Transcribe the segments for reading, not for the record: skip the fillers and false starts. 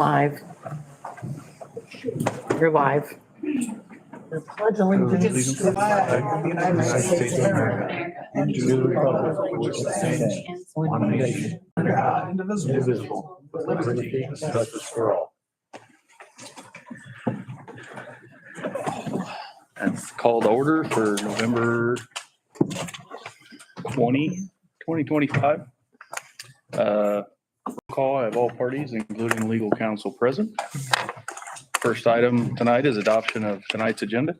Live. You're live. The pledge allegiance to the flag of the United States of America and to the republic for which it stands, one nation, under God, indivisible, with liberty and justice for all. That's called order for November 2025. Call, I have all parties, including legal counsel present. First item tonight is adoption of tonight's agenda.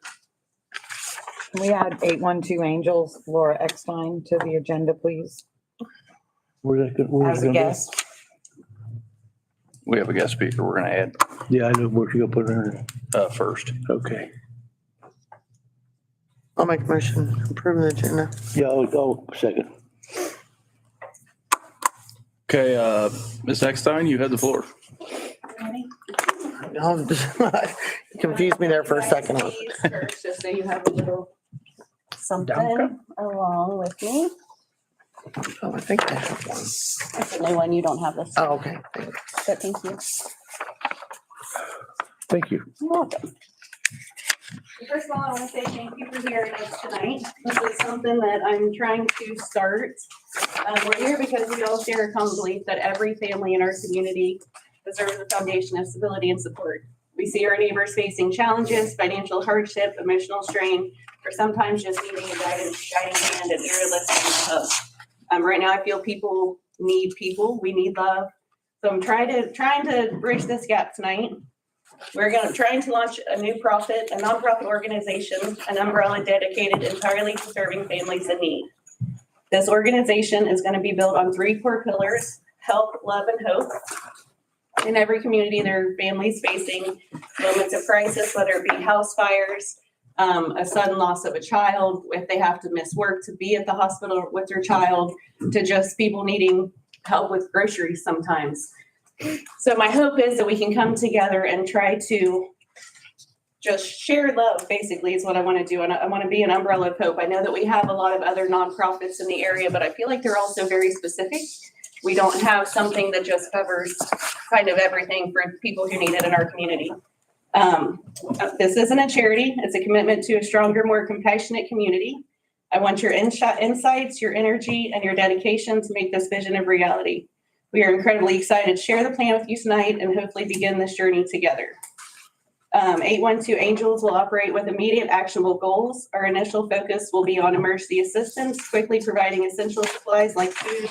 Can we add 812 Angels, Laura Eckstein, to the agenda, please? As a guest. We have a guest speaker we're gonna add Yeah, I know where you gonna put her. first. Okay. I'll make a motion to approve the agenda. Yeah, I'll second. Okay, Ms. Eckstein, you have the floor. You confused me there for a second. First, just so you have a little something along with me. Oh, I think I have one. It's a new one. You don't have this. Oh, okay. Thanks. But thank you. Thank you. You're welcome. First of all, I want to say thank you for hearing us tonight. This is something that I'm trying to start. We're here because we all share a common belief that every family in our community deserves a foundation of stability and support. We see our neighbors facing challenges, financial hardship, emotional strain, or sometimes just needing a guiding hand and ear listening to. Right now, I feel people need people. We need love. So I'm trying to bridge this gap tonight. We're trying to launch a nonprofit organization, an umbrella dedicated entirely to serving families in need. This organization is going to be built on 3 core pillars: help, love, and hope. In every community, there are families facing moments of crisis, whether it be house fires, a sudden loss of a child, if they have to miss work to be at the hospital with their child, to just people needing help with groceries sometimes. So my hope is that we can come together and try to just share love, basically, is what I want to do. And I want to be an umbrella of hope. I know that we have a lot of other nonprofits in the area, but I feel like they're also very specific. We don't have something that just covers kind of everything for people who need it in our community. This isn't a charity. It's a commitment to a stronger, more compassionate community. I want your insights, your energy, and your dedication to make this vision a reality. We are incredibly excited to share the plan with you tonight and hopefully begin this journey together. 812 Angels will operate with immediate actionable goals. Our initial focus will be on emergency assistance, quickly providing essential supplies like food,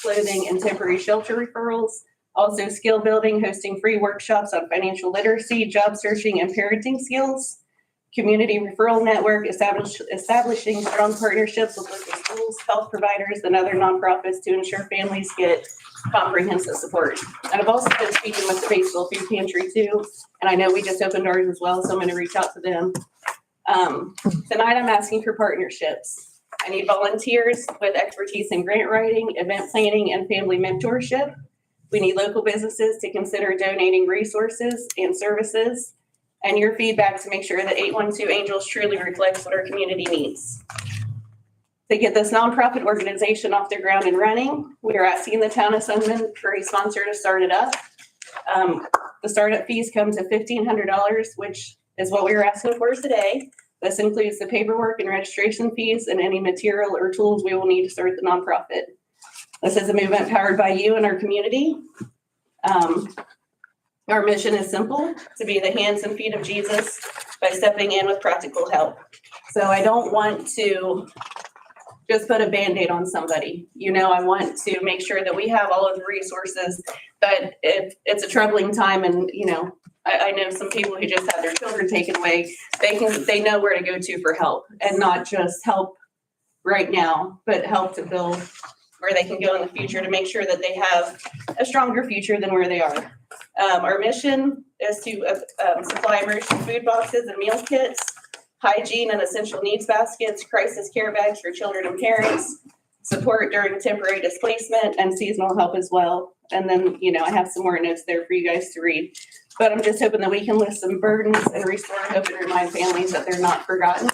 clothing, and temporary shelter referrals. Also skill building, hosting free workshops on financial literacy, job searching, and parenting skills. Community referral network, establishing strong partnerships with local schools, health providers, and other nonprofits to ensure families get comprehensive support. And I've also been speaking with the Batesville Food Pantry too, and I know we just opened ours as well, so I'm going to reach out to them. Tonight I'm asking for partnerships. I need volunteers with expertise in grant writing, event planning, and family mentorship. We need local businesses to consider donating resources and services, and your feedback to make sure that 812 Angels truly reflects what our community needs. To get this nonprofit organization off the ground and running, we are asking the town of Sunman for a sponsor to start it up. The startup fees come to $1,500, which is what we were asking for today. This includes the paperwork and registration fees and any material or tools we will need to start the nonprofit. This is a movement powered by you and our community. Our mission is simple: to be the hands and feet of Jesus by stepping in with practical help. So I don't want to just put a Band-Aid on somebody. I want to make sure that we have all of the resources, but if it's a troubling time and, I know some people who just had their children taken away, they know where to go to for help, and not just help right now, but help to build where they can go in the future to make sure that they have a stronger future than where they are. Our mission is to supply emergency food boxes and meal kits, hygiene and essential needs baskets, crisis care bags for children and parents, support during temporary displacement, and seasonal help as well. And then, I have some more notes there for you guys to read. But I'm just hoping that we can lift some burdens and restore hope and remind families that they're not forgotten.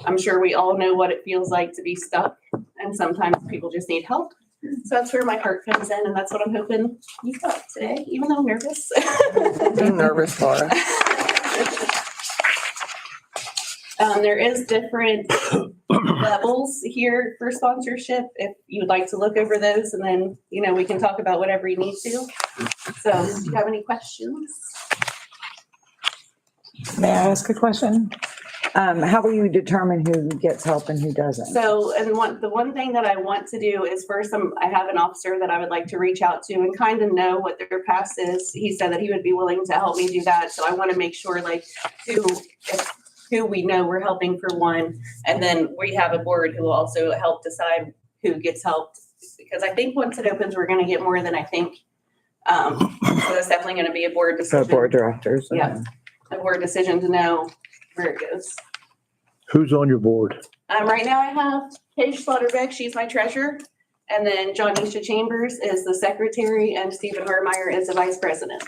I'm sure we all know what it feels like to be stuck, and sometimes people just need help. So that's where my heart comes in, and that's what I'm hoping you got today, even though I'm nervous. I'm nervous, Laura. There is different levels here for sponsorship, if you would like to look over those, and then, we can talk about whatever you need to. So, do you have any questions? May I ask a question? How will you determine who gets help and who doesn't? So, and the one thing that I want to do is first, I have an officer that I would like to reach out to and kind of know what their past is. He said that he would be willing to help me do that. So I want to make sure who we know we're helping for one. And then we have a board who will also help decide who gets helped. Because I think once it opens, we're going to get more than I think. So that's definitely going to be a board So decision. board directors. Yeah. A board decision to know where it goes. Who's on your board? Right now I have Paige Slaughterbeck, she's my treasurer. And then Johnisha Chambers is the secretary and Stephen Harmeyer is the vice president.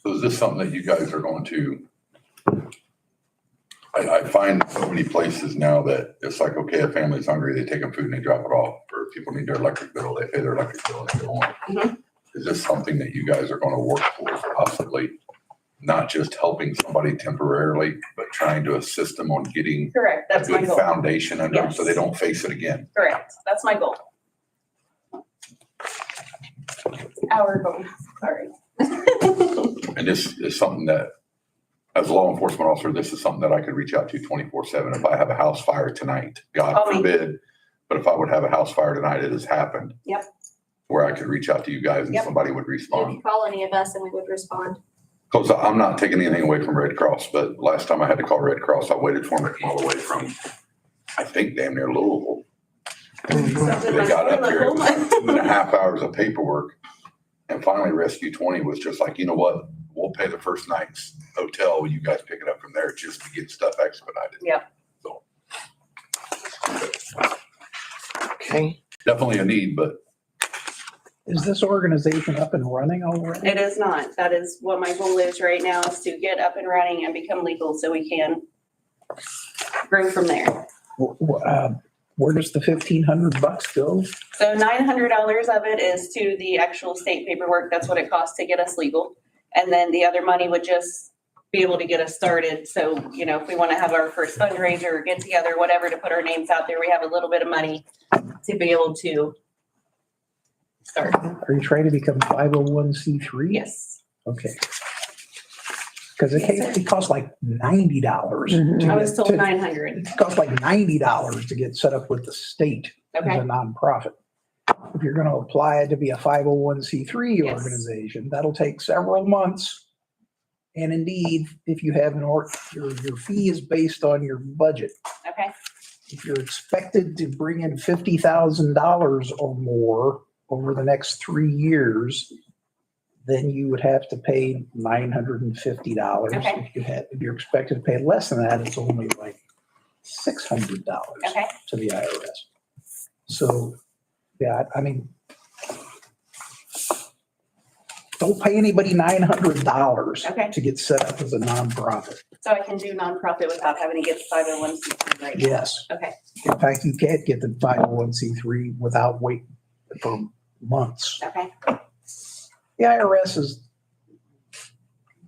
So is this something that you guys are going to? I find so many places now that it's like, okay, a family's hungry, they take them food and they drop it off. Or people need their electric bill, they pay their electric bill and they go on. Mhm. Is this something that you guys are going to work towards possibly? Not just helping somebody temporarily, but trying to assist them on getting Correct, a that's my good goal. foundation under them so they Yes. don't face it again. Correct, that's my goal. Our goal, sorry. And this is something that, as a law enforcement officer, this is something that I could reach out to 24/7. If I have a house fire tonight, God Call me. forbid, but if I would have a house fire tonight, it has happened. Yep. Where I could reach out to you guys and Yep. somebody would You respond. could call any of us and we would respond. Because I'm not taking anything away from Red Cross, but last time I had to call Red Cross, I waited for them to come all the way from, I think, damn near Louisville. Something They got up here, it was like like 2.5 hours of paperwork. And finally, Rescue 20 was just like, you know what? We'll pay the first night's hotel. You guys pick it up from there just to get stuff expedited. Yep. So Okay. definitely a need, but Is this organization up and running already? It is not, that is what my goal is right now, is to get up and running and become legal so we can grow from there. Where does the $1,500 go? So $900 of it is to the actual state paperwork. That's what it costs to get us legal. And then the other money would just be able to get us started. So, if we want to have our first fundraiser or get together, whatever, to put our names out there, we have a little bit of money to be able to start. Are you trying to become 501c3? Yes. Okay. Because it costs like $90. Mhm. to I was get told to- 900. It costs like $90 to get set up with the state as Okay. a nonprofit. If you're going to apply to be a 501c3 Yes. organization, that'll take several months. And indeed, if you have your fee is based on your budget. Okay. If you're expected to bring in $50,000 or more over the next 3 years, then you would have to pay $950. Okay. If you're expected to pay less than that, it's only like $600 Okay. to the IRS. So, yeah, I mean, don't pay anybody $900 Okay. to get set up as a nonprofit. So I can do nonprofit without having to get 501c3 right now? Yes. Okay. In fact, you can't get the 501c3 without waiting for months. Okay. The IRS is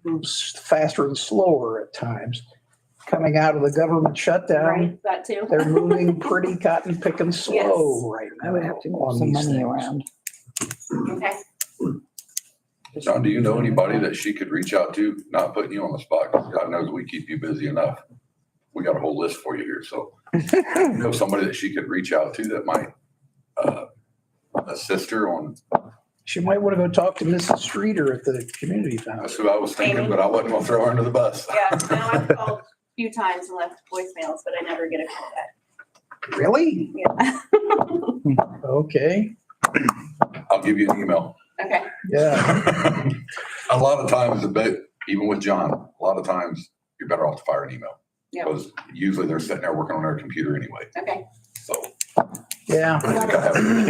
moves faster and slower at times. Coming out of the government shutdown, Right, that too. they're moving pretty cotton picking slow right now. I would have to move on some these money things. around. Okay. John, do you know anybody that she could reach out to? Not putting you on the spot, 'cause God knows we keep you busy enough. We got a whole list for you here, so. You know somebody that she could reach out to that might assist her on, She might want to go talk to Mrs. Streeter at the community that's foundation. who I was thinking, Amy? but I wasn't gonna throw her under the bus. Yeah, no, I've called a few times and left voicemails, but I never get a call back. Really? Yeah. Okay, I'll give you an email. Okay. yeah. A lot of times, even with John, a lot of times you're better off to fire an email. Yeah. Because usually they're sitting there working on their computer anyway, Okay. so. Yeah. I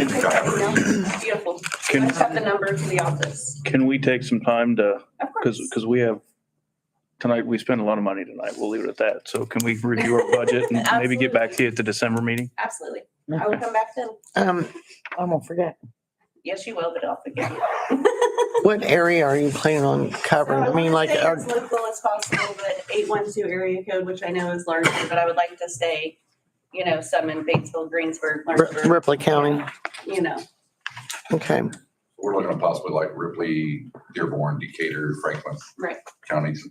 think I have her. Beautiful. I Can, just have the number to the office. can we take some time to, Of course. because we have, tonight, we spent a lot of money tonight. We'll leave it at that. So can we review our budget and maybe get back to you at the December meeting? Absolutely. I will come back then. I won't forget. Yes, you will, but I'll forget. What area are you planning on covering? I mean, like, Stay as local as possible, but 812 area code, which I know is larger, but I would like to stay, some in Batesville, Greensburg, Lawrenceburg, Ripley County. you know. Okay. We're looking at possibly like Ripley, Dearborn, Decatur, Franklin. Right. Counties.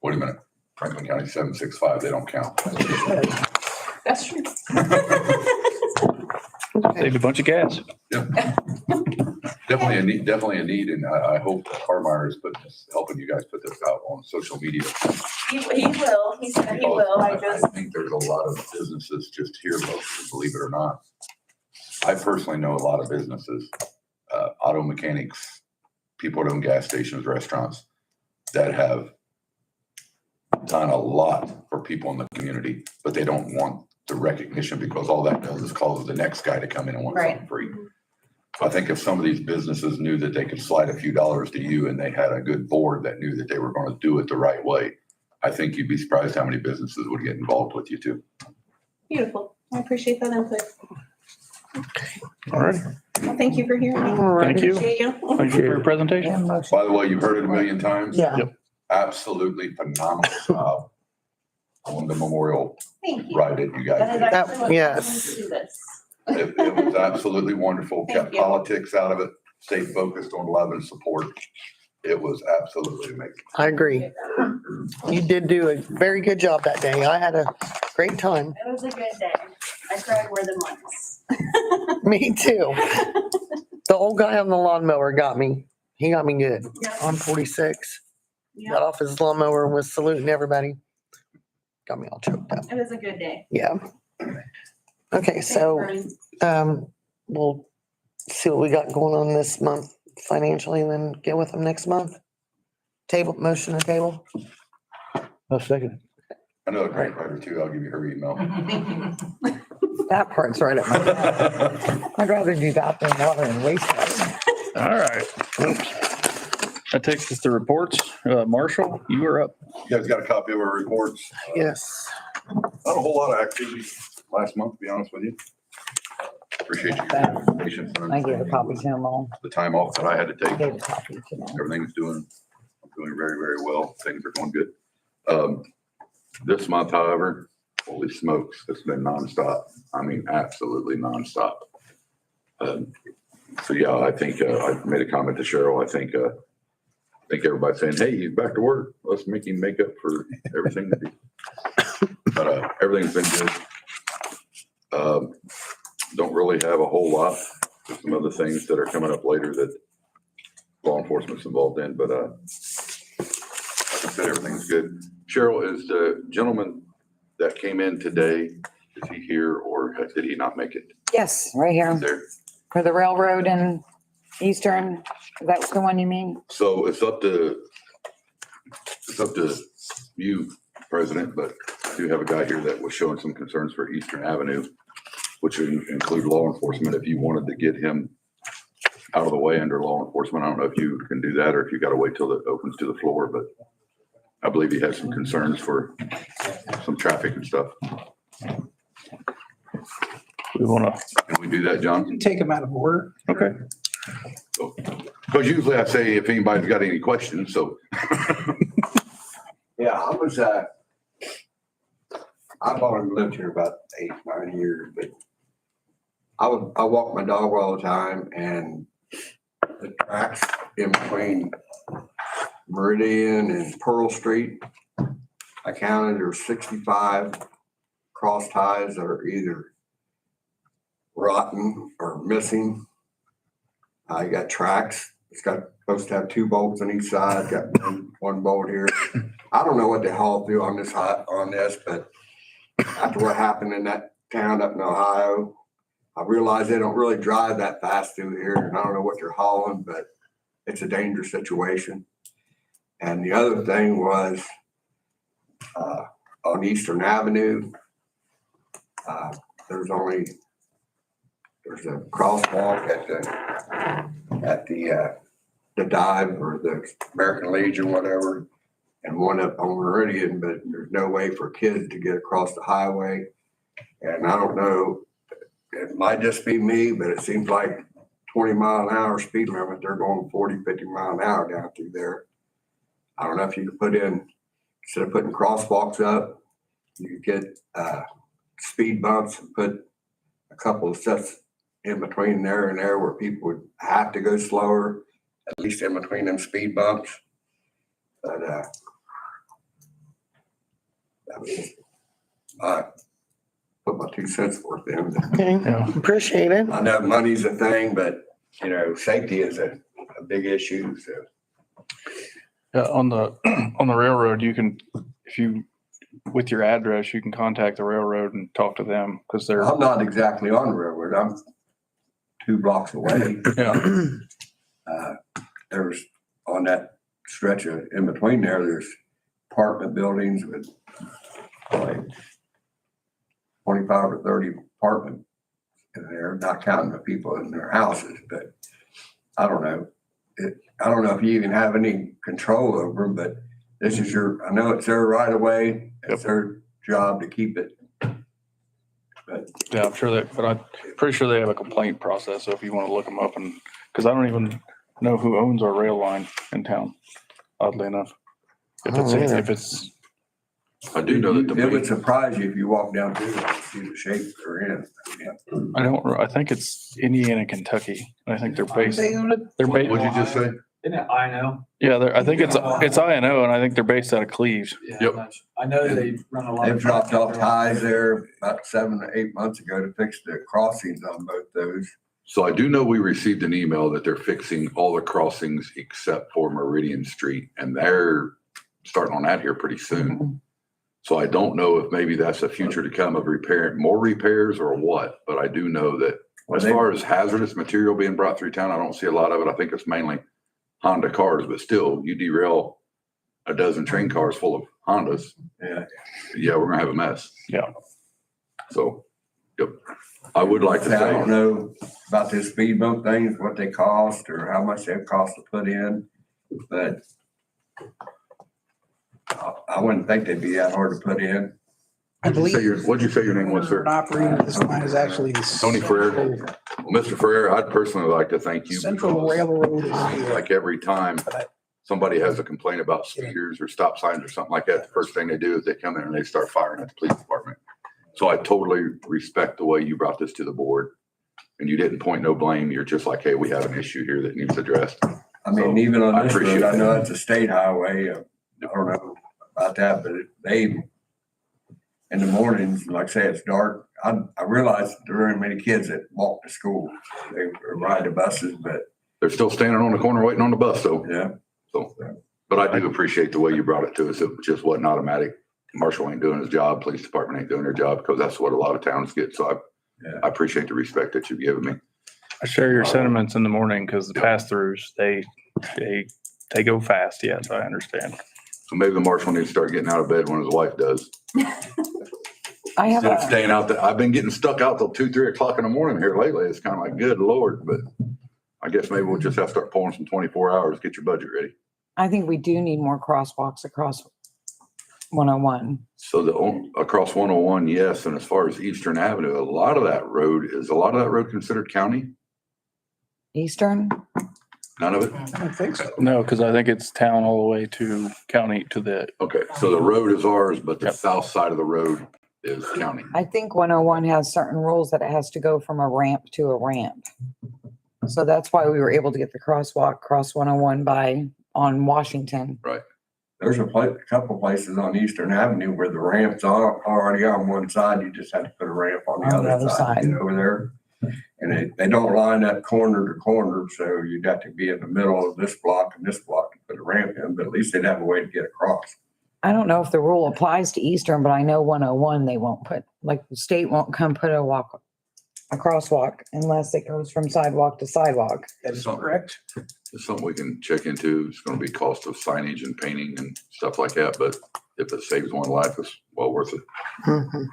Wait a minute. Franklin County 765, they don't count. That's true. Saved a bunch of gas. Definitely a need, and I hope that Harmeyer is helping you guys put this out on social media. He will. He said he will. I just, I think there's a lot of businesses just here locally, believe it or not. I personally know a lot of businesses, auto mechanics, people that own gas stations, restaurants, that have done a lot for people in the community, but they don't want the recognition because all that does is cause the next guy to come in and want something free. I think if some of these businesses knew that they could slide a few dollars to you and they had a good board that knew that they were going to do it the right way, I think you'd be surprised how many businesses would get involved with you too. beautiful. I appreciate that input. All right. Well, thank you for hearing me. Thank you. Appreciate you. Thank you for your presentation. And motion. By the way, you've heard it a million times. Yeah. Yep. Absolutely phenomenal job on the memorial Thank you. ride that you guys That is did. actually what yes. we do this. It was absolutely wonderful. Thank Kept you. politics out of it, stayed focused on love and support. It was absolutely amazing. I agree. You did do a very good job that day. I had a great time. It was a good day. I cried more than once. Me too. The old guy on the lawnmower got me. He got me good. Yeah. On 46. Yeah, Got off his lawnmower and was saluting everybody. Got me all choked up. it was a good day. Yeah. Okay, so we'll see what we got going on this month financially and then get with them next month. Motion to table. I'll second I know a great writer too. I'll give you her email. That part's right up my alley. I'd rather do that than water and wastewater. All right. That takes us to reports. Marshall, you are up. You guys got a copy of our reports? Yes. Not a whole lot of activity last month, to be honest with you. Appreciate your patience. and I gave a copy to them all. The time off that I had to I take. gave a copy to them. Everything's doing very, very well. Things are going good. This month, however, holy smokes, it's been nonstop. I mean, absolutely nonstop. So yeah, I think, I made a comment to Cheryl. I think everybody's saying, hey, he's back to work. Let's make him make up for everything that he, but, everything's been good. Don't really have a whole lot. There's some other things that are coming up later that law enforcement's involved in, but, like I said, everything's good. Cheryl, is the gentleman that came in today, is he here or did he not make it? Yes, right here There. for the railroad and Eastern. That's the one you mean? So it's up to you, President, but I do have a guy here that was showing some concerns for Eastern Avenue, which would include law enforcement. If you wanted to get him out of the way under law enforcement, I don't know if you can do that or if you got to wait till it opens to the floor, but I believe he has some concerns for some traffic and stuff. We want to, Can we do that, John? Take them out of order. okay. Because usually I say if anybody's got any questions, so. Yeah, I've only lived here about 8-9 years, but I walk my dog all the time and the tracks in between Meridian and Pearl Street, I counted there's 65 cross ties that are either rotten or missing. I got tracks. It's supposed to have 2 bolts on each side. Got one bolt here. I don't know what the hell do on this, but after what happened in that town up in Ohio, I realized they don't really drive that fast through here, and I don't know what they're hauling, but it's a dangerous situation. And the other thing was on Eastern Avenue, there's a crosswalk at the dive or the American Legion, whatever, and one up on Meridian, but there's no way for kids to get across the highway. And I don't know, it might just be me, but it seems like 20-mile-an-hour speed limit, they're going 40, 50 mile an hour down through there. I don't know if you could put in, instead of putting crosswalks up, you could get speed bumps and put a couple of sets in between there and there where people would have to go slower, at least in between them speed bumps. But I put my 2 cents worth in. Okay, Yeah. appreciate it. I know money's a thing, but you know, safety is a big issue, so. Yeah, on the, on the railroad, you can, if you, with your address, you can contact the railroad and talk to them because they're, I'm not exactly on the railroad. I'm 2 blocks away. yeah, There's on that stretch of in between there's apartment buildings with like 25 or 30 apartments in there, not counting the people in their houses, but I don't know. I don't know if you even have any control over them, but this is I know it's their right of way. It's their job to keep it. But yeah, I'm sure that, but I'm pretty sure they have a complaint process. So if you want to look them up and, because I don't even know who owns our rail line in town, oddly enough. If it's, I do know that it would surprise you if you walk down through it and see the shape they're in. I think it's Indiana, Kentucky. I think they're based, they're What'd based, you just say? Isn't it I know? yeah, I think it's INO and I think they're based out of Cleves. Yep. I know they run a lot. They've dropped off ties there about 7 to 8 months ago to fix the crossings on both those. So I do know we received an email that they're fixing all the crossings except for Meridian Street, and they're starting on that here pretty soon. So I don't know if maybe that's a future to come of more repairs or what, but I do know that as far as hazardous material being brought through town, I don't see a lot of it. I think it's mainly Honda cars, but still you derail a dozen train cars full of Hondas. Yeah, we're gonna have a mess. Yeah. So, yep. I would like to I don't say, know about this speed bump things, what they cost or how much they cost to put in, but I wouldn't think they'd be that hard to put in. what'd you say your name was, sir? Operator, this line is actually. Tony Ferrer. Well, Mr. Ferrer, I'd personally like to thank you. Central because, Railroad is here. like every time somebody has a complaint about speeders or stop signs or something like that, the first thing they do is they come in and they start firing at the police department. So I totally respect the way you brought this to the board and you didn't point no blame. You're just like, hey, we have an issue here that needs addressed. I mean, So, even on I this road, appreciate I know that. it's a state highway. I don't know about that, but they, in the mornings, like I say, it's dark. I realize there aren't many kids that walk to school. They ride the buses, but They're still standing on the corner waiting on the bus though. yeah. So, but I do appreciate the way you brought it to us. It just wasn't automatic. Marshall ain't doing his job. Police department ain't doing their job because that's what a lot of towns get. So I appreciate the respect that you've given me. I share your sentiments in the morning because the pass-throughs, they go fast. Yes, I understand. So maybe the marshal needs to start getting out of bed when his wife does. I have Instead of a, staying out there. I've been getting stuck out till 2, 3 o'clock in the morning here lately. It's kind of like, good Lord, but I guess maybe we'll just have to start pulling some 24 hours, get your budget ready. I think we do need more crosswalks across 101. So across 101, yes. And as far as Eastern Avenue, a lot of that road considered county? Eastern? None of it? I don't think so. No, because I think it's town all the way to county to the, Okay, so the road is ours, but the Yep. south side of the road is county. I think 101 has certain rules that it has to go from a ramp to a ramp. So that's why we were able to get the crosswalk across 101 on Washington. There's a couple places on Eastern Avenue where the ramps are already on one side. You just have to put a ramp on the other side to get over there. And they don't line up corner to corner, so you'd have to be in the middle of this block and this block to put a ramp in, but at least they'd have a way to get across. I don't know if the rule applies to Eastern, but I know 101, they won't put, like the state won't come put a crosswalk unless it goes from sidewalk to sidewalk. That is correct. It's something we can check into. It's going to be cost of signage and painting and stuff like that, but if it saves one life, it's well worth it. Mhm.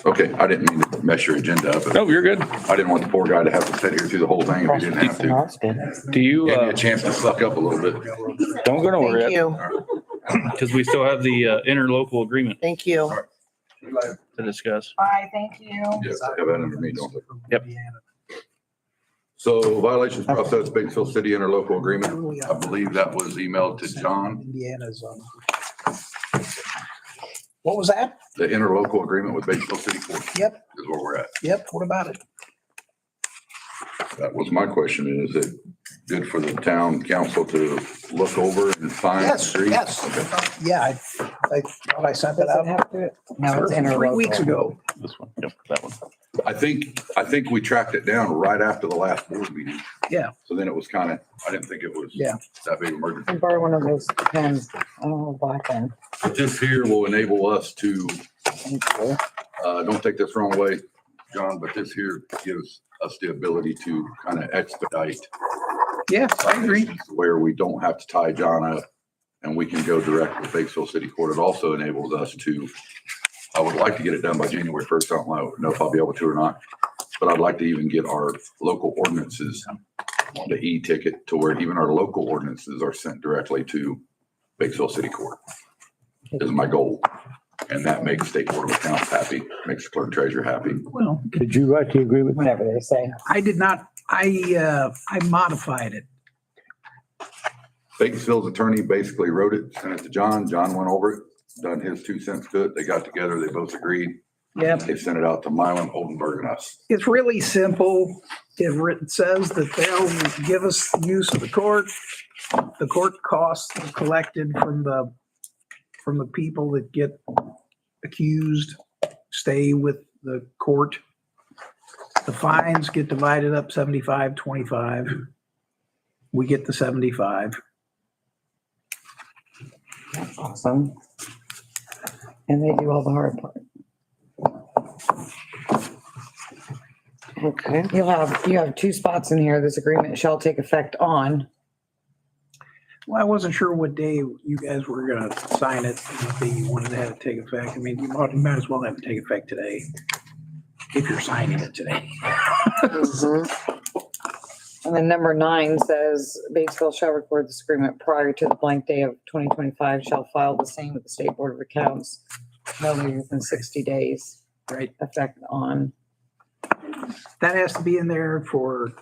Okay, I didn't mean to mess your agenda up. no, you're good. I didn't want the poor guy to have to sit here through the whole thing if he didn't have to. That's good. Do you, Give me a chance to suck up a little bit. don't go nowhere Thank yet you. because we still have the interlocal agreement. Thank you. to discuss. Bye, thank you. Yes, I have that under me, don't they? Yep. So violations process, Batesville City interlocal agreement. I believe that was emailed to John. Indiana's what was that? The interlocal agreement with Batesville City Court Yep, is where we're at. yep. What about it? That was my question. Is it good for the town council to look over and sign? Yes, agree? yes. Okay. Yeah, I thought I sent Does that it out have to? No, it's 3 weeks interlocal. ago. This one, yep, that one. I think we tracked it down right after the last board meeting. Yeah. So then it was kind of, I didn't think it was Yeah. that big of an emergency. Can borrow one of those pens. I don't know, black pen. But this here will enable us to, Thank you. don't take this wrong way, John, but this here gives us the ability to kind of expedite. Yeah, I agree. Where we don't have to tie John up and we can go direct with Batesville City Court. It also enables us to, I would like to get it done by January 1st. I don't know if I'll be able to or not, but I'd like to even get our local ordinances on the e-ticket to where even our local ordinances are sent directly to Batesville City Court is my goal. And that makes State Board of Accounts happy, makes the clerk treasurer happy. Well, Did you write the agreement? Whatever they say. I did not, I modified it. Batesville's attorney basically wrote it, sent it to John. John went over it, done his 2 cents to it. They got together, they both agreed. Yep. They sent it out to Milan, Oldenburg and us. It's really simple. It says that they'll give us use of the court. The court costs are collected from the people that get accused, stay with the court. The fines get divided up 75, 25. We get the 75. That's awesome. And they do all the hard part. Okay. You have 2 spots in here. This agreement shall take effect on. Well, I wasn't sure what day you guys were gonna sign it, what day you wanted to have it take effect. I mean, you might as well have it take effect today, if you're signing it today. Mhm. And then number 9 says Batesville shall record this agreement prior to the blank day of 2025, shall file the same with the State Board of Accounts no later than 60 days. Right. Effect on. That has to be in there for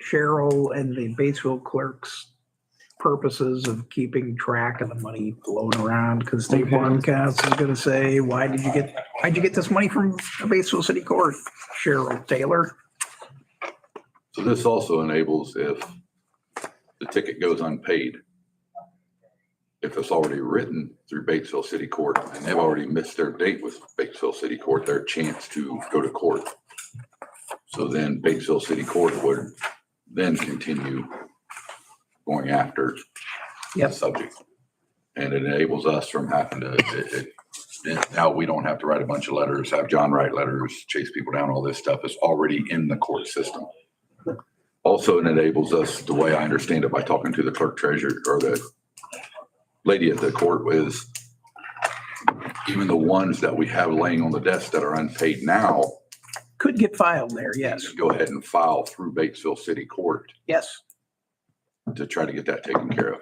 Cheryl and the Batesville clerk's purposes of keeping track of the money floating around, because State Board of Accounts is gonna say, why'd you get this money from the Batesville City Court, Cheryl Taylor? So this also enables if the ticket goes unpaid, if it's already written through Batesville City Court and they've already missed their date with Batesville City Court, their chance to go to court. So then Batesville City Court would then continue going after the Yep. subject. And it enables us from having to, now we don't have to write a bunch of letters, have John write letters, chase people down, all this stuff is already in the court system. Also, it enables us, the way I understand it by talking to the clerk treasurer or the lady at the court, is even the ones that we have laying on the desk that are unpaid now, Could get filed there, yes, go ahead and file through Batesville City Court yes. to try to get that taken care of.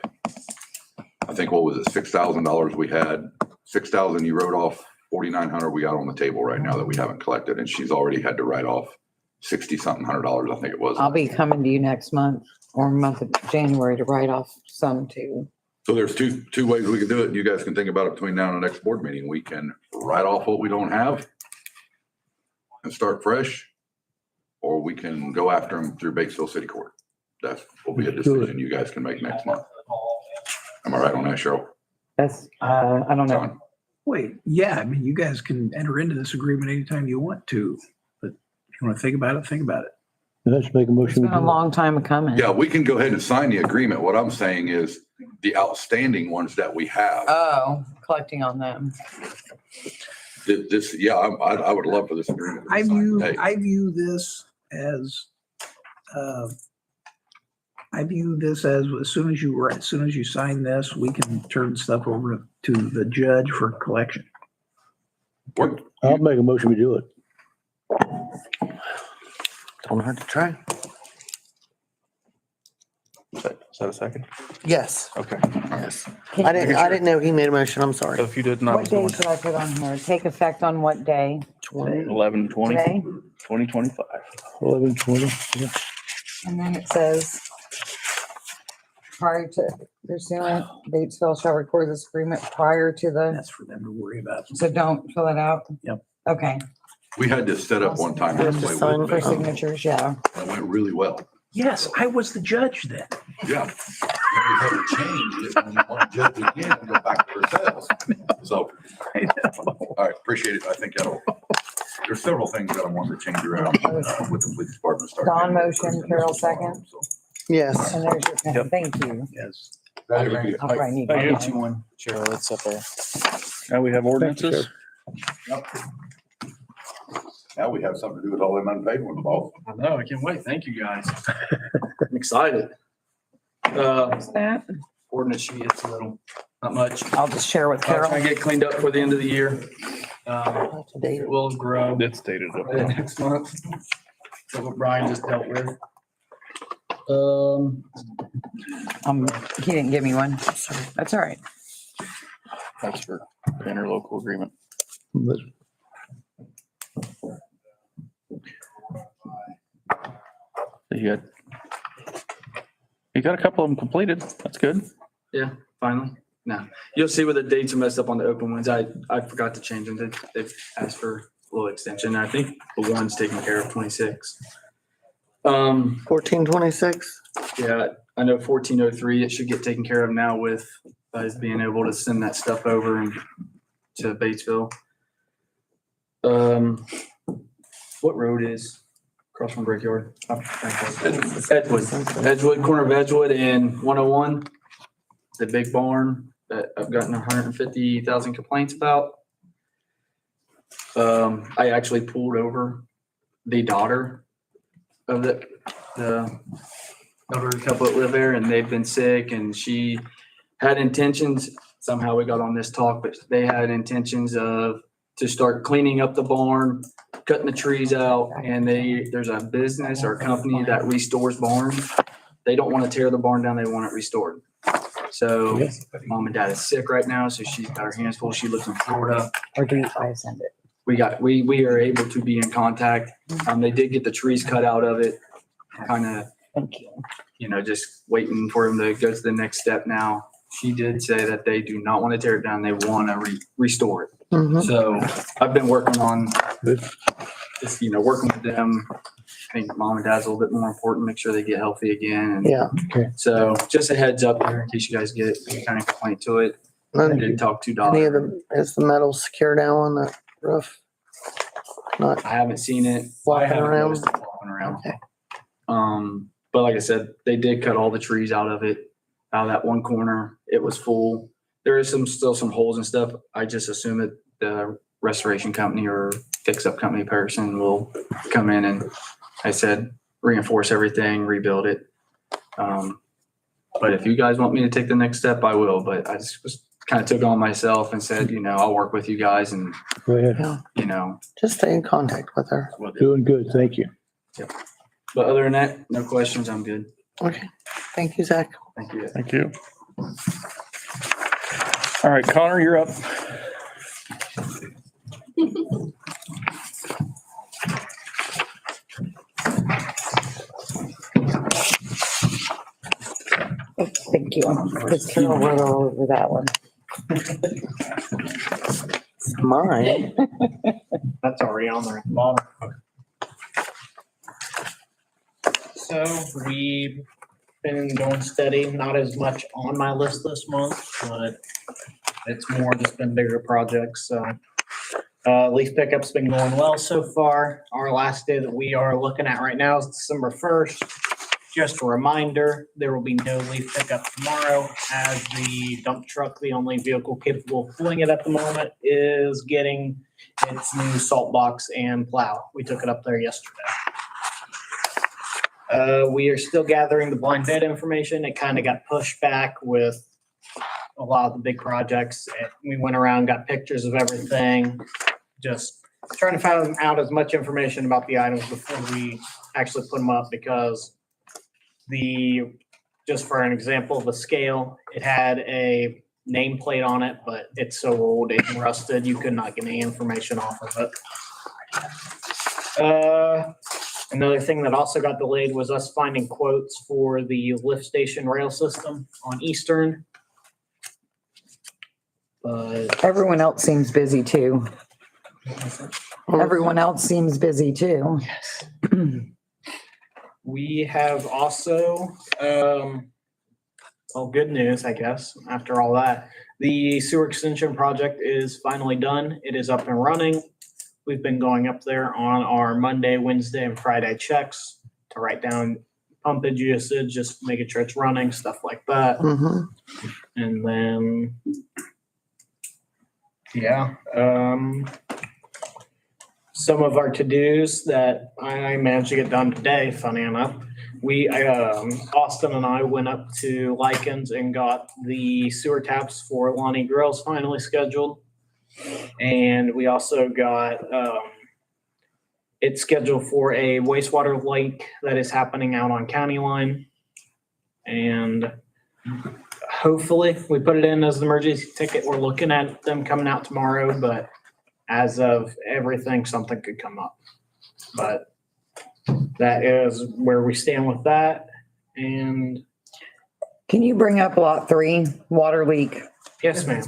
I think, what was it, $6,000 we had, 6,000 you wrote off, 4,900 we got on the table right now that we haven't collected, and she's already had to write off 60-something $100, I think it was. I'll be coming to you next month or month of January to write off some too. So there's two ways we can do it, and you guys can think about it between now and the next board meeting. We can write off what we don't have and start fresh, or we can go after them through Batesville City Court. That will be a decision you guys can make next month. Am I right on that, Cheryl? That's, I don't know. John? Wait, yeah, I mean, you guys can enter into this agreement anytime you want to, but if you want to think about it, think about it. Let's make a It's motion. been a long time coming. Yeah, we can go ahead and sign the agreement. What I'm saying is the outstanding ones that we have. Oh, collecting on them. This, yeah, I would love for this agreement. to be signed today. I view this as, as soon as you sign this, we can turn stuff over to the judge for collection. What- I'll make a motion, we do it. Don't hurt to try. that a second? Yes, Okay. yes. I didn't know he made a motion. I'm So sorry. if you didn't, I What was day going should I put on here? Take effect on what day? 11/20, Today? 2025. 11:20, yeah. And then it says, prior to pursuant, Batesville shall record this agreement prior to the, That's for them to worry about. so don't fill it out? Yep. Okay, We had this set up one time this way Sign with for me. signatures, yeah. It went really well. Yes, I was the judge then. Yeah. Then we had to change it when we want to judge again and go back to ourselves. So, I know. all right, appreciate it. I think that'll, there's several things that I want to change around with the police department. start Don getting- motion, Carol second. So, Yes. And there's your pen. Yep. Thank you. Yes. that is- I'll probably need Thank you. one. Get you one. Sure, it's up there. Now we have ordinances. Yep. Now we have something to do with all them unpaid ones, boss. I know, I can't wait. Thank you, guys. I'm excited. That, Ordinance sheet, it's a little, not much. I'll just share with I'll try Carol. and get cleaned up for the end of the year. It will grow It's dated up by there. next month. That's what Brian just dealt with. He didn't give me one. That's all right. That's for interlocal agreement. Let's- You got a couple of them completed. That's good. Yeah, finally. No, you'll see where the dates are messed up on the open ones. I forgot to change them. They've asked for a little extension. I think the one's taken care of 26. 1426. Yeah, I know 1403, it should get taken care of now with us being able to send that stuff over and to Batesville. What road is across from Brickyard? Edgewood, corner of Edgewood and 101, the big barn that I've gotten 150,000 complaints about. I actually pulled over the daughter of the elderly couple that live there, and they've been sick, and she had intentions, somehow we got on this talk, but they had intentions to start cleaning up the barn, cutting the trees out, and there's a business or a company that restores barns. They don't want to tear the barn down, they want it restored. So mom and dad is sick right now, so she's got her hands full. She lives in Florida. Or do I send it? We are able to be in contact. They did get the trees cut out of it, kind of, Thank you. just waiting for them to go to the next step now. She did say that they do not want to tear it down. They want to restore it. Mhm. So I've been working on Good. just, working with them. I think mom and dad's a little bit more important, make sure they get healthy again. And Yeah. so just a heads up there in case you guys get any kind of complaint to it. I None- did talk to Any of Donna. is the metal secure now on the roof? Not, I haven't seen it. I Walking haven't around? noticed it walking around. Okay. But like I said, they did cut all the trees out of it, out of that one corner. It was full. There is still some holes and stuff. I just assume that the restoration company or fix-up company person will come in and, I said, reinforce everything, rebuild it. But if you guys want me to take the next step, I will. But I just kind of took it on myself and said, I'll work with you guys and, Go ahead. just stay in contact with her. Doing good. Thank you. But other than that, no questions. I'm good. Okay. Thank you, Zach. Thank you. Thank you. All right, Connor, you're up. Thank you. Because Carol wrote all over that one. Mine. That's already on there at the bottom. So we've been going steady, not as much on my list this month, but it's more just been bigger projects, so. Leaf pickup's been going well so far. Our last day that we are looking at right now is December 1st. Just a reminder, there will be no leaf pickup tomorrow as the dump truck, the only vehicle capable of pulling it at the moment, is getting its new salt box and plow. We took it up there yesterday. We are still gathering the blind bid information. It kind of got pushed back with a lot of the big projects. We went around, got pictures of everything, just trying to find out as much information about the items before we actually put them up, because just for an example, the scale, it had a nameplate on it, but it's so old and rusted, you could not get any information off of it. Another thing that also got delayed was us finding quotes for the lift station rail system on Eastern. But Everyone else seems busy too. Everyone else seems busy too. we have also, well, good news, I guess, after all that. The sewer extension project is finally done. It is up and running. We've been going up there on our Monday, Wednesday, and Friday checks to write down pumpage usage, just making sure it's running, stuff like that. Mhm. And then, yeah, some of our to-dos that I managed to get done today, funny enough. Austin and I went up to Lycans and got the sewer taps for Lonnie Grills finally scheduled. And we also got, it's scheduled for a wastewater leak that is happening out on County Line. And hopefully we put it in as an emergency ticket. We're looking at them coming out tomorrow, but as of everything, something could come up. But that is where we stand with that. And Can you bring up lot 3, water leak? yes, ma'am. It's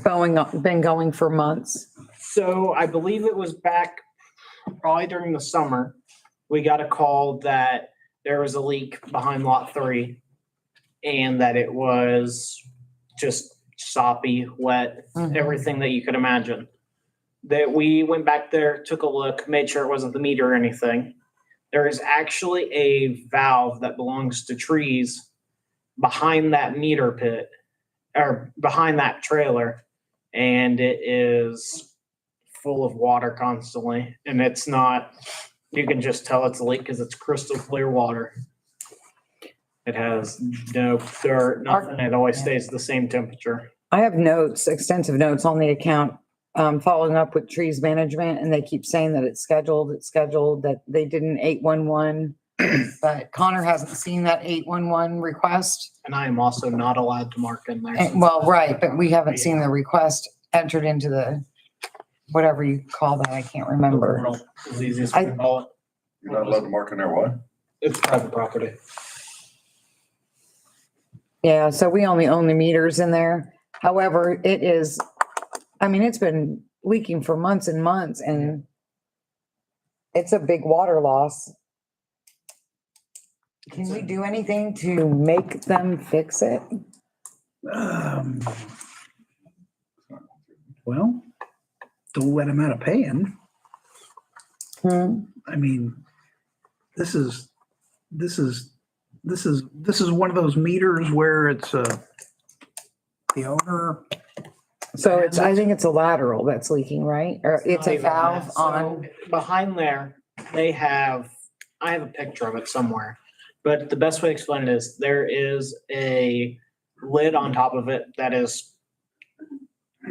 been going for months. So I believe it was back probably during the summer. We got a call that there was a leak behind lot 3 and that it was just soppy, wet, everything that you could imagine. That we went back there, took a look, made sure it wasn't the meter or anything. There is actually a valve that belongs to trees behind that meter pit or behind that trailer, and it is full of water constantly. And it's not, you can just tell it's a leak because it's crystal clear water. It has no dirt, nothing. It always stays the same temperature. I have notes, extensive notes on the account, following up with trees management, and they keep saying that it's scheduled, that they did an 811. But Connor hasn't seen that 811 request. And I am also not allowed to mark in there. Well, right, but we haven't seen the request entered into the, whatever you call that, I can't remember. It's the easiest way to call it. You're not allowed to mark in there what? It's private property. Yeah, so we only own the meters in there. However, it is, I mean, it's been leaking for months and months, and it's a big water loss. Can we do anything to make them fix it? Well, don't let them out of paying. I mean, this is one of those meters where it's the owner. So it's, I think it's a lateral that's leaking, right? Or it's a valve on. So behind there, they have, I have a picture of it somewhere. But the best way to explain it is there is a lid on top of it that is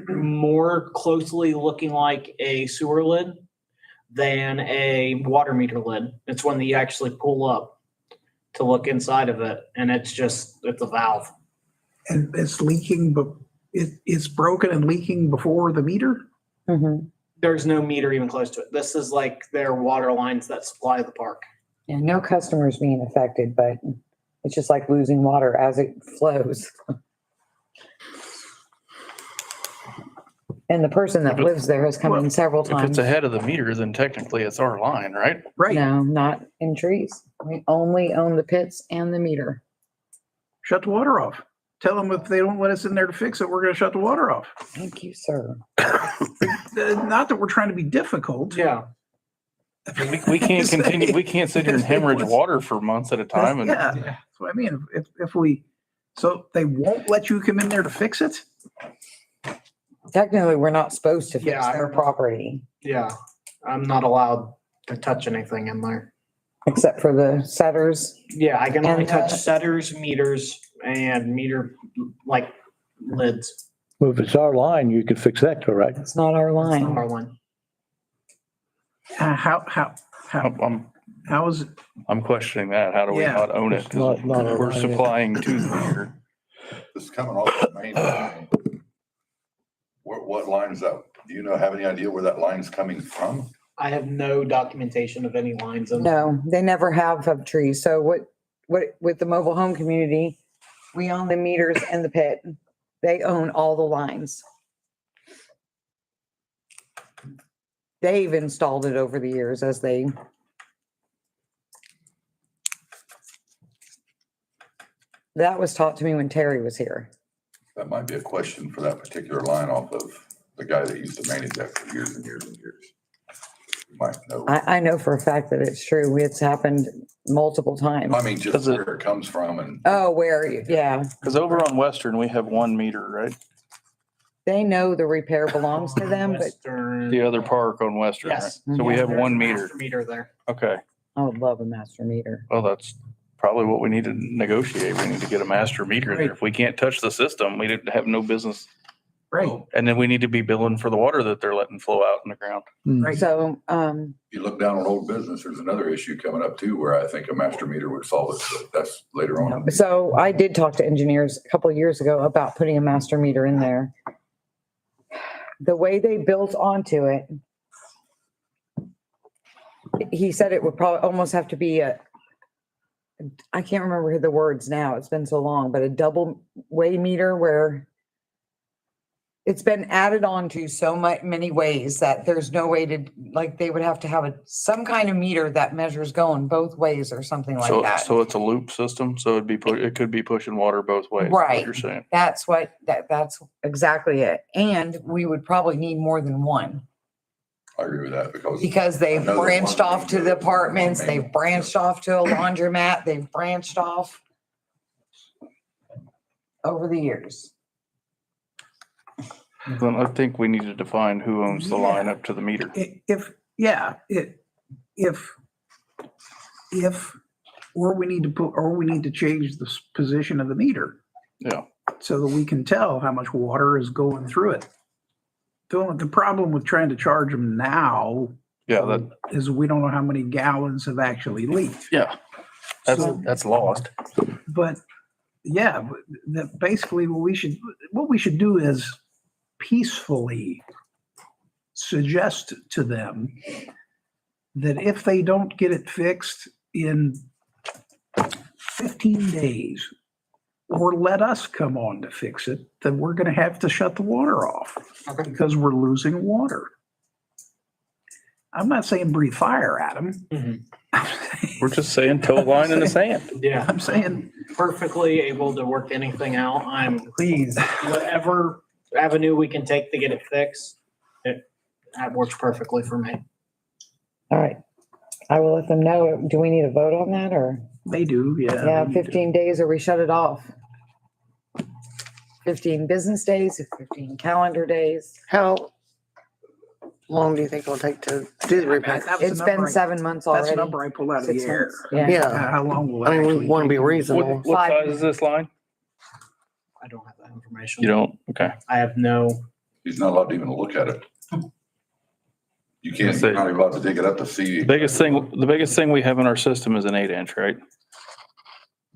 more closely looking like a sewer lid than a water meter lid. It's one that you actually pull up to look inside of it, and it's a valve. And it's leaking, but it's broken and leaking before the meter? There's no meter even close to it. This is like their water lines that supply the park. Yeah, no customers being affected, but it's just like losing water as it flows. And the person that lives there has come in several If times. it's ahead of the meter, then technically it's our line, right? Right. No, not in trees. We only own the pits and the meter. Shut the water off. Tell them if they don't let us in there to fix it, we're gonna shut the water off. Thank you, sir. Not that we're trying to be difficult. Yeah. We can't continue, we can't sit here and hemorrhage water for months at a time and Yeah, that's what I mean. If we, so they won't let you come in there to fix it? Technically, we're not supposed to fix Yeah, their property, Yeah. I'm not allowed to touch anything in there. except for the setters. Yeah, I can only And, touch setters, meters, and meter like lids. Well, if it's our line, you could fix that, all right? It's not our That's not line. our one. How? How is it? I'm questioning that. How do we Yeah. not own it? It's not our We're line. supplying to the meter. This is coming off the main line. What line is that? Do you have any idea where that line's coming from? I have no documentation of any lines in. No, they never have of trees. So with the mobile home community, we own the meters and the pit. They own all the lines. They've installed it over the years as they. That was taught to me when Terry was here. That might be a question for that particular line off of the guy that used to manage that for years and years and years. You might know. I know for a fact that it's true. It's happened multiple times. I mean, just where it comes from and Oh, yeah. Because over on Western, we have one meter, right? They know the repair belongs to them, but Western- The other park on Western, right? Yes. So we have There's one a meter. master Meter there. Okay. I would love a master meter. Well, that's probably what we need to negotiate. We need to get a master meter there. If we can't touch the system, we didn't have no business. Right. And then we need to be billing for the water that they're letting flow out in the ground. Right. So, you look down on old business, there's another issue coming up too, where I think a master meter would solve it. But that's later on. so I did talk to engineers a couple of years ago about putting a master meter in there. The way they built onto it, he said it would probably almost have to be I can't remember the words now, it's been so long, but a double way meter where it's been added on to so many ways that there's no way to, like, they would have to have some kind of meter that measures going both ways or something like So, that. so it's a loop system. So it could be pushing water both ways. is what Right. You're saying. That's that's exactly it. And we would probably need more than one I agree with that because they've Another branched one off to being the the apartments, main they've one. branched off to a laundromat, they've branched off over the years. Then I think we need to define who owns the line up to the meter. Or we need to change the position of the meter Yeah. so that we can tell how much water is going through it. The problem with trying to charge them now Yeah. is we don't know how many gallons have actually leaked. Yeah. That's lost. But basically what we should do is peacefully suggest to them that if they don't get it fixed in 15 days or let us come on to fix it, then we're going to have to shut the water off because we're losing water. I'm not saying breathe fire at them. Mhm. We're just saying toe a line in the sand. Yeah, I'm saying, perfectly able to work anything out. I'm please. whatever avenue we can take to get it fixed. That works perfectly for me. All right. I will let them know. Do we need a vote on that or? They do, yeah. Yeah, they do. 15 days or we shut it off. 15 business days, 15 calendar days. How long do you think it'll take to do the repair? That was the It's been number I- 7 months That's the already. number I pulled out of 6 the air. months. Yeah. Yeah, How long will it I mean, we actually want to be take? reasonable. What size is this line? I don't have that information. You don't? Okay. I have no, He's not allowed to even look at it. You can't, Say- you're not allowed to dig it up to see. The biggest thing we have in our system is an 8-inch, right?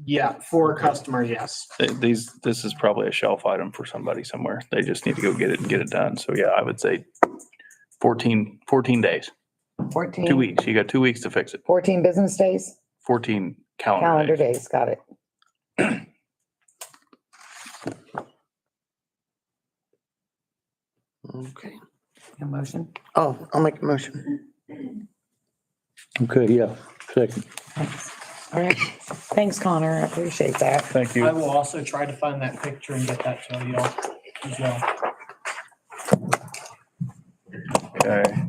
yeah, for a customer, yes. This is probably a shelf item for somebody somewhere. They just need to go get it and get it done. So yeah, I would say 14 days, 14. 2 weeks. You got 2 weeks to fix it. 14 business days, 14 calendar calendar days. days. Got it. Okay. A motion? Oh, I'll make a motion. Okay, yeah, second. All right. Thanks, Connor. I appreciate that. Thank I you. will also try to find that picture and get that to y'all as well. Okay.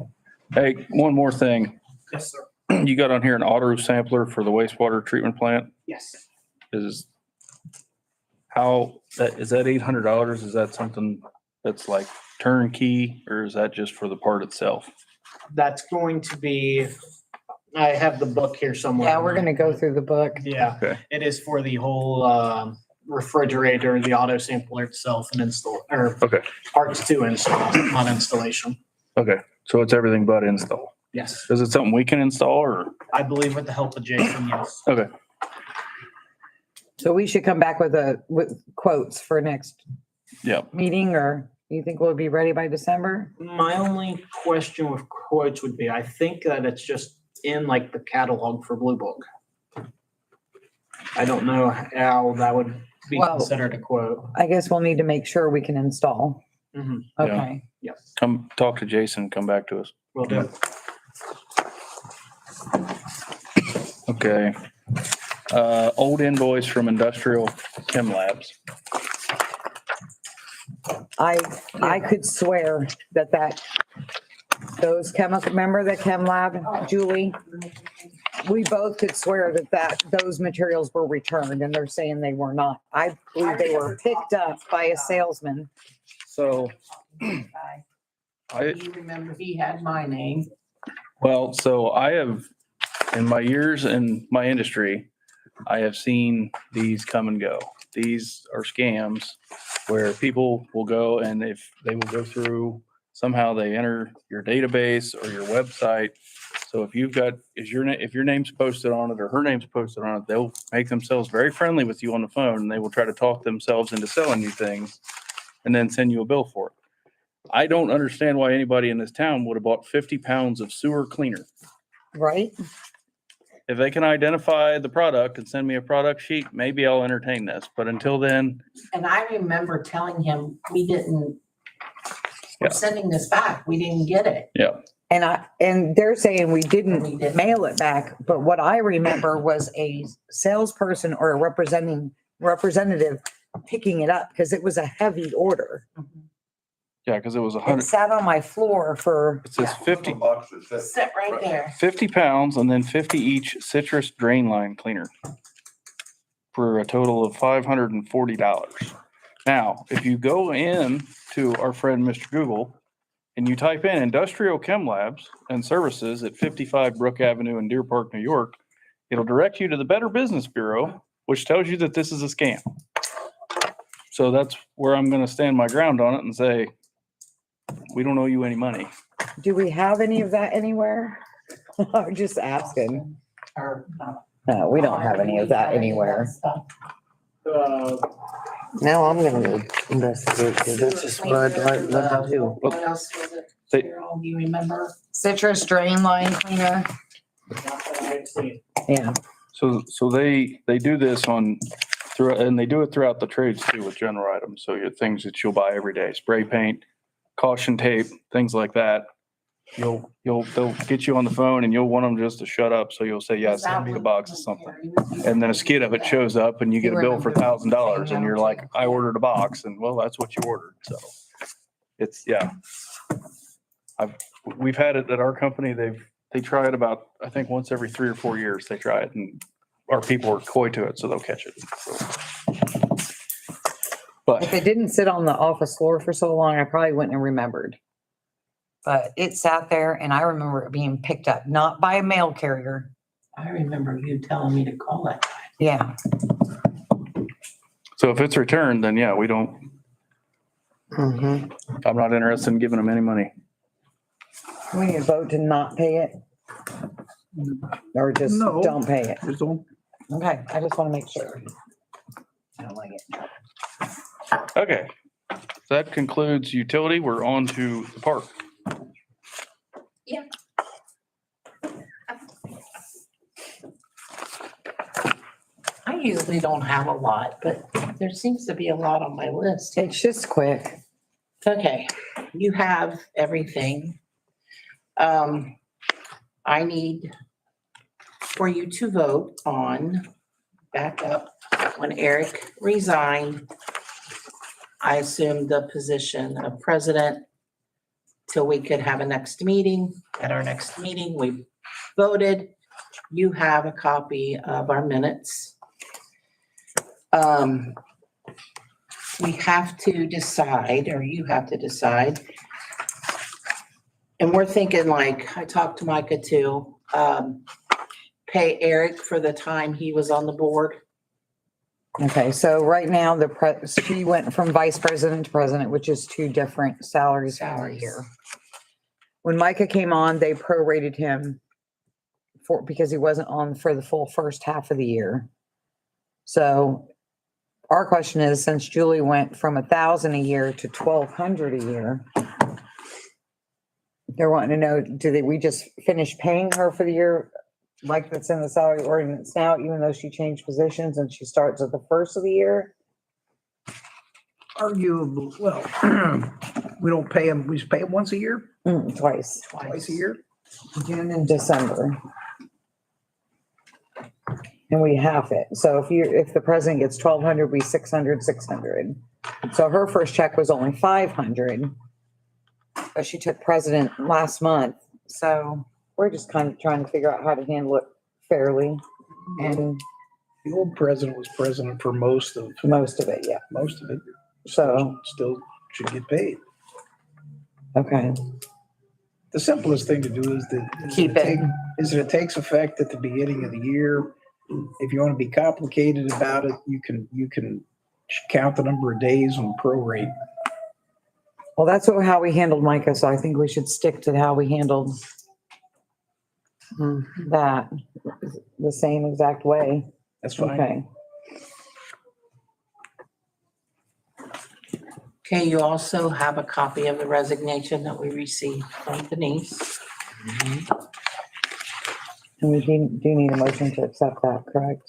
Hey, one more thing. Yes, sir. You got on here an auto sampler for the wastewater treatment plant. Yes. Is is that $800? Is that something that's like turnkey or is that just for the part itself? That's going to be, I have the book here somewhere. Yeah, we're going to go through the book. Yeah, Okay. it is for the whole refrigerator, the auto sampler itself and Okay. parts to install, not installation. Okay. So it's everything but install. Yes, Is it something we can install or? I believe with the help of Jason, yes. Okay. So we should come back with quotes for next Yeah. meeting, or you think we'll be ready by December? My only question with quotes would be, I think that it's just in like the catalog for Blue Book. I don't know how that would be Well- considered a quote. I guess we'll need to make sure we can install. Mhm. Yeah. Okay. Yes, Come talk to Jason, come back to us. will do. Okay. Old invoice from Industrial Chem Labs. I could swear that those chemical, remember the chem lab, Julie? We both could swear that those materials were returned, and they're saying they were not. I believe they were picked up by a salesman. So I, You remember he had my name. well, so I have, in my years in my industry, I have seen these come and go. These are scams where people will go and if they will go through, somehow they enter your database or your website. So if you've got, if your name's posted on it or her name's posted on it, they'll make themselves very friendly with you on the phone and they will try to talk themselves into selling you things and then send you a bill for it. I don't understand why anybody in this town would have bought 50 pounds of sewer cleaner. Right? If they can identify the product and send me a product sheet, maybe I'll entertain this. But until then, And I remember telling him, Yeah. we're sending this back. We didn't get it. And they're saying we We didn't didn't. mail it back, but what I remember was a salesperson or a representative picking it up because it was a heavy order. yeah, because it was It 100, sat on my floor for, it says 50, Box that says- Sit right there. 50 pounds and then 50 each citrus drain line cleaner for a total of $540. Now, if you go in to our friend, Mr. Google, and you type in Industrial Chem Labs and Services at 55 Brook Avenue in Deer Park, New York, it'll direct you to the Better Business Bureau, which tells you that this is a scam. So that's where I'm going to stand my ground on it and say, we don't owe you any money. do we have any of that anywhere? I'm just asking. Or, No, we don't have any of that anywhere. Uh, Now I'm gonna go investigate, because that's just what I'd like to do. What else was it? They- Carol, do you remember? Citrus drain line cleaner. not that I've seen. Yeah. So they do this and they do it throughout the trades too with general items. So your things that you'll buy every day, spray paint, caution tape, things like that. They'll get you on the phone and you'll want them just to shut up. So you'll say, yeah, send me a box of something. And then a skid of it shows up and you get a bill for $1,000 and you're like, I ordered a box and well, that's what you ordered. So it's, yeah. We've had it at our company. They try it about, I think once every 3 or 4 years, they try it and our people are coy to it, so they'll catch it. So. But If it didn't sit on the office floor for so long, I probably wouldn't have remembered. But it sat there and I remember it being picked up, not by a mail carrier. I remember you telling me to call that guy. Yeah. so if it's returned, then yeah, we don't, Mhm. I'm not interested in giving them any money. We need to vote to not pay it. Or just No. don't pay it. Just don't- Okay, I just want to make sure. I don't like it. Okay, that concludes utility. We're on to the park. I usually don't have a lot, but there seems to be a lot on my list. It's just quick. Okay, you have everything. I need for you to vote on, back up, when Eric resigned, I assumed the position of president till we could have a next meeting. At our next meeting, we voted. You have a copy of our minutes. We have to decide, or you have to decide. And we're thinking like, I talked to Micah too, pay Eric for the time he was on the board. Okay, so right now she went from vice president to president, which is two different salaries for a Salaries. year. when Micah came on, they prorated him because he wasn't on for the full first half of the year. So our question is, since Julie went from 1,000 a year to 1,200 a year, they're wanting to know, we just finish paying her for the year like that's in the salary ordinance now, even though she changed positions and she starts at the first of the year? Arguable, well, we don't pay them, we just pay them once a year, Twice, twice a year. June and December. And we half it. So if the president gets 1,200, we 600, 600. So her first check was only 500. But she took president last month. So we're just kind of trying to figure out how to handle it fairly. And The old president was president for most of it, yeah. most of it. So, Still should get paid. okay. The simplest thing to do is that it takes effect at the beginning of the year. If you want to be complicated about it, you can count the number of days and prorate. Well, that's how we handled Micah. So I think we should stick to how we handled that the same exact way. That's fine. Okay. Okay, you also have a copy of the resignation that we received from Denise. And we do need a motion to accept that, correct?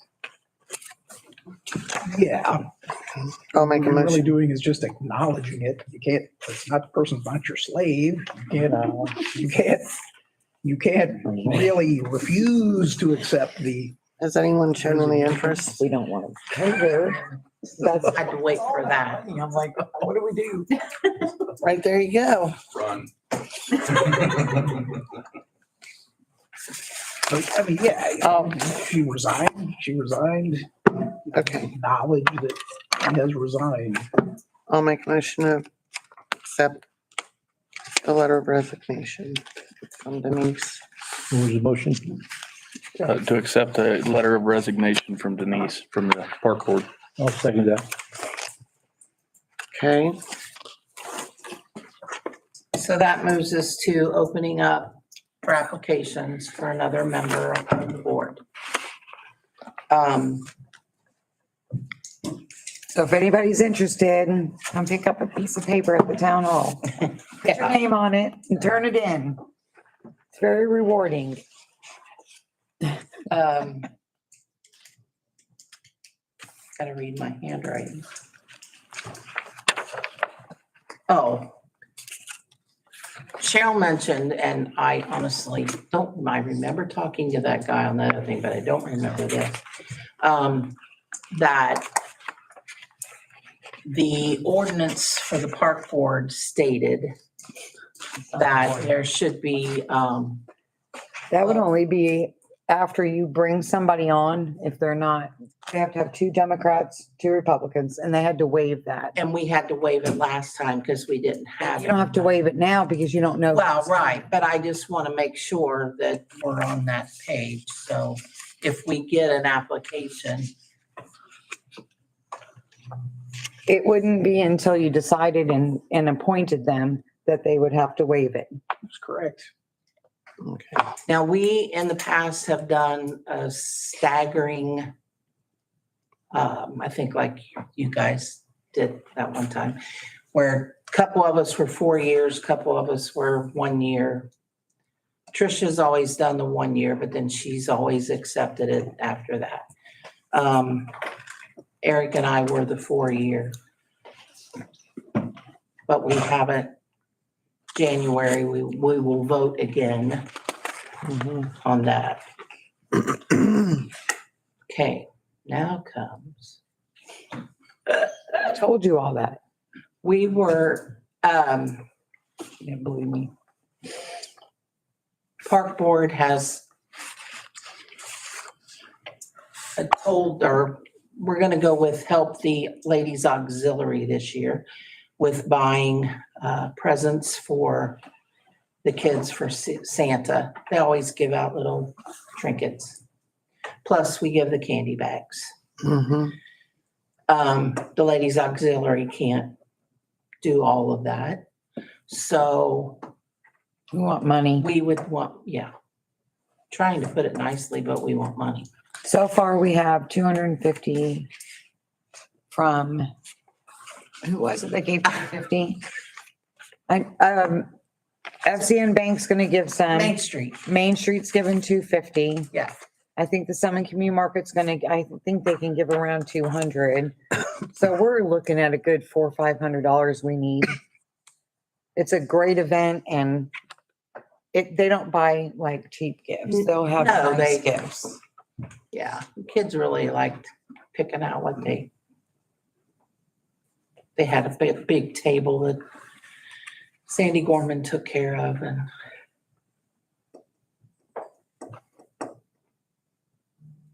Yeah. I'll make a What you're really motion. doing is just acknowledging it. You can't, it's not, the person's not your slave. You can't really refuse to accept the. Has anyone shown any interest? We don't want to pay her. That's, I had to wait for that. I'm like, what do we do? Right there you go. Run. I mean, yeah, she resigned. Okay. Acknowledge that she has resigned. I'll make a motion to accept the letter of resignation from Denise. What was the motion? To accept a letter of resignation from Denise from the park board. I'll second that. Okay, So that moves us to opening up for applications for another member of the board. so if anybody's interested, come pick up a piece of paper at the town hall. Put your name on it and turn it in. It's very rewarding. Gotta read my handwriting. Oh. Cheryl mentioned, and I honestly I remember talking to that guy on that other thing, but I don't remember this. That the ordinance for the park board stated that there should be, That would only be after you bring somebody on, if they're not, they have to have 2 Democrats, 2 Republicans, and they had to waive that. and we had to waive it last time because we didn't have You don't it. have to waive it now because you don't know. Well, right, but I just want to make sure that we're on that page. So if we get an application, It wouldn't be until you decided and appointed them that they would have to waive it. That's correct. okay. now we in the past have done a staggering, I think like you guys did that one time, where a couple of us were 4 years, a couple of us were 1 year. Tricia's always done the 1 year, but then she's always accepted it after that. Eric and I were the 4 year. But we haven't, January, we will vote again on that. Okay, now comes, I told you all that. we were, You didn't believe me. Park Board has told, or we're gonna go with help the Ladies Auxiliary this year with buying presents for the kids for Santa. They always give out little trinkets. Plus, we give the candy bags. Mm-hmm. The Ladies Auxiliary can't do all of that. So We want money. We would want, yeah. Trying to put it nicely, but we want money. So far, we have 250 from, who was it that gave 250? FCN Bank's gonna give some. Main Street, Main Street's giving 250. yeah. I think the Sunman Community Market's gonna, I think they can give around 200. So we're looking at a good $400 or $500 we need. It's a great event and they don't buy like cheap gifts. They'll have No, nice they- gifts. Yeah, the kids really liked picking out what they had a big table that Sandy Gorman took care of and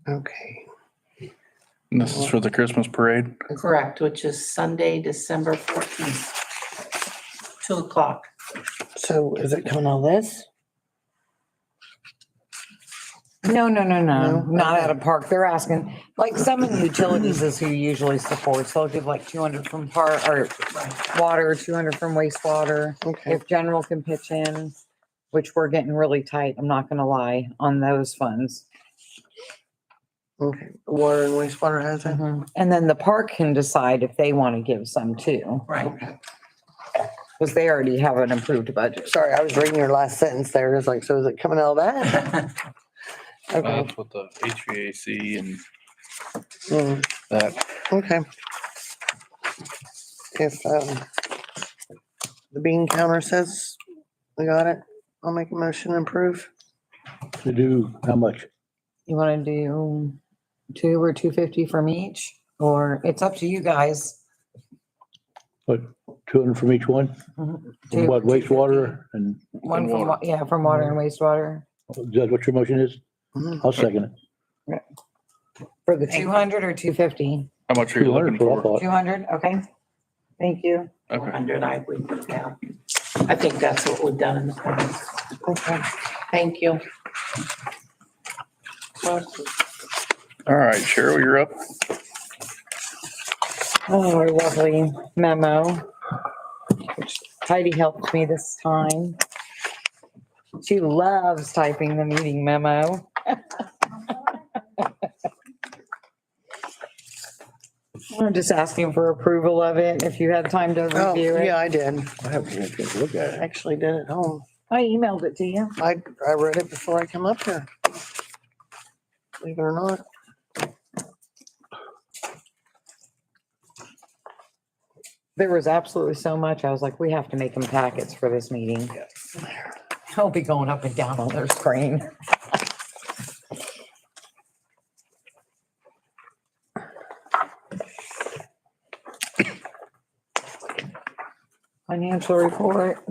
Okay. And this is for the Christmas parade. correct, which is Sunday, December 14th, 2:00. So is it coming on this? No, No? not Okay. at a park. They're asking, like Sunman Utilities is who usually supports. They'll give like 200 from park or water, 200 from wastewater. Okay. If general can pitch in, which we're getting really tight, I'm not gonna lie, on those funds. Okay. Water and wastewater has it? And then the park can decide if they want to give some too, Right. because they already have an approved budget. Sorry, I was reading your last sentence there. It's like, so is it coming out of that? Okay. That's with the HVAC and Mm, that. okay. If, the bean counter says we got it, I'll make a motion to approve. To do how much? You want to do 2 or 250 from each, or it's up to you guys. What, 200 from each one? From Two. what, wastewater and, One And from, water. yeah, from water and wastewater. is that what your motion is? Mhm. I'll second it. For the 200 or 250? How much are you 200 looking for for? all. 200, okay. Thank you. Okay. 400, I would put down. I think that's what we've done in the past. Okay. Thank you. All right, Cheryl, you're up. Oh, our lovely memo, which Heidi helped me this time. She loves typing the meeting memo. I'm just asking for approval of it, if you had time to Oh, review it. yeah, I did. I haven't had a chance to look at it. Actually did at home. I emailed it to you. I read it before I come up here. Believe it or not. There was absolutely so much. I was like, we have to make them packets for this meeting. I'll be going up and down on their screen. Financial report.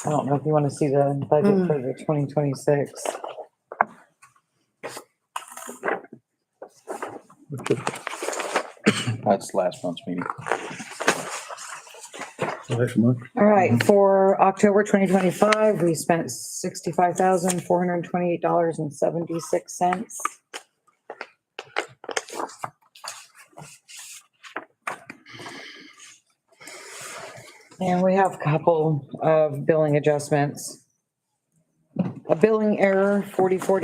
I don't know if you want to see the budget for the 2026. That's last month's meeting. Last month. All right, for October 2025, we spent $65,428.76. And we have a couple of billing adjustments. A billing error, $44.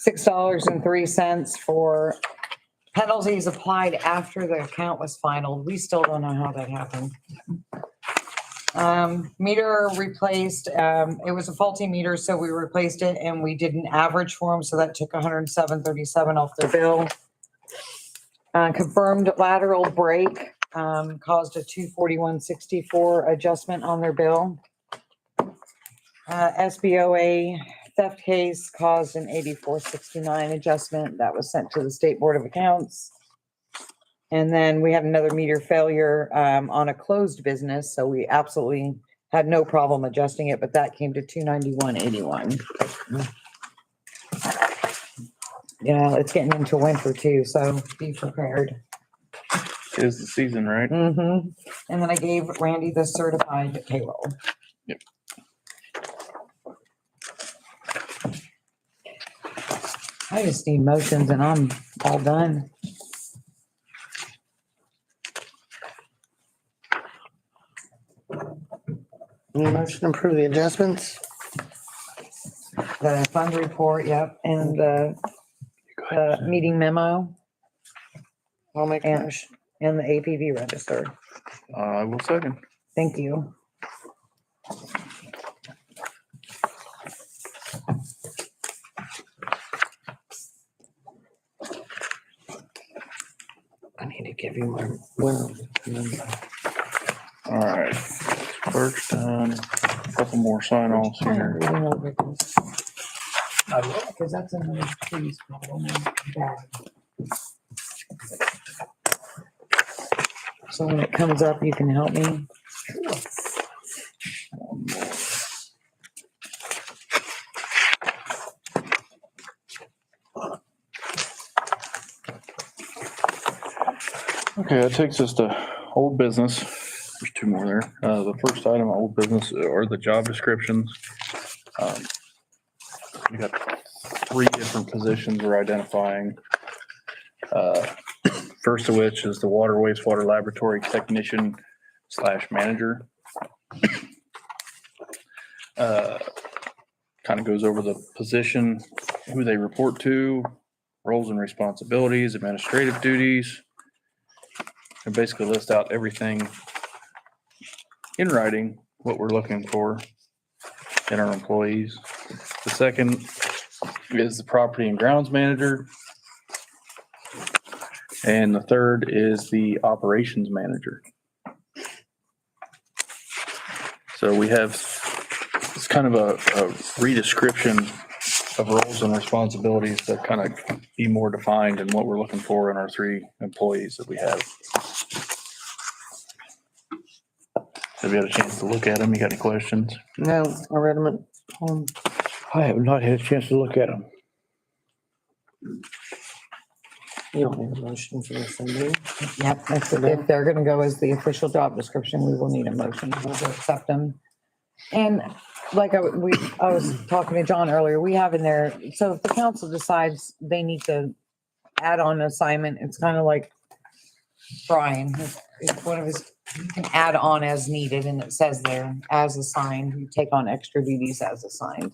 $6.03 for penalties applied after the account was finalized. We still don't know how that happened. Meter replaced, it was a faulty meter, so we replaced it and we did an average for them, so that took $107.37 off their bill. Confirmed lateral break, caused a $241.64 adjustment on their bill. SBOA theft case caused an $84.69 adjustment that was sent to the State Board of Accounts. And then we had another meter failure on a closed business, so we absolutely had no problem adjusting it, but that came to $291.81. Yeah, it's getting into winter too, so be prepared. Tis the season, right? Mm-hmm. And then I gave Randy the certified payroll. Yep. I just need motions and I'm all done. Motion to approve the adjustments. The fund report, yep, and the meeting memo I'll make a And- motion. and the APV register. I will second. Thank you. I need to give you my winner. All right. Clerk's done. Couple more sign offs here. Reading over this. Because that's another trees problem. So when it comes up, you can help me. Okay, that takes us to old business. There's two more there. The first item, old business, are the job descriptions. We got 3 different positions we're identifying. First of which is the water wastewater laboratory technician / manager. Kind of goes over the position, who they report to, roles and responsibilities, administrative duties. And basically list out everything in writing, what we're looking for in our employees. The second is the property and grounds manager. And the third is the operations manager. So we have, it's kind of a redescription of roles and responsibilities that kind of be more defined in what we're looking for in our 3 employees that we have. Have you had a chance to look at them? You got any questions? No, I read them at home. I have not had a chance to look at them. You don't need a motion for this, do you? Yep, if they're gonna go as the official job description, we will need a motion to accept them. And like I was talking to John earlier, we have in there, so if the council decides they need to add on an assignment, it's kind of like Brian, it's one of his, you can add on as needed, and it says there, as assigned, you take on extra duties as assigned.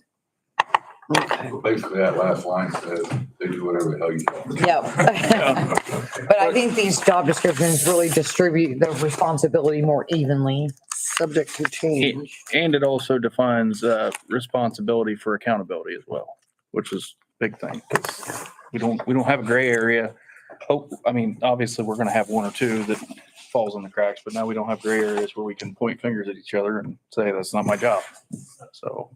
Okay. So basically, that last line says, they do whatever the hell you tell them. Yep. But I think these job descriptions really distribute the responsibility more evenly. Subject to change. And it also defines responsibility for accountability as well, which is a big thing. 'Cause we don't have a gray area. Oh, I mean, obviously, we're gonna have 1 or 2 that falls in the cracks, but now we don't have gray areas where we can point fingers at each other and say, that's not my job. So.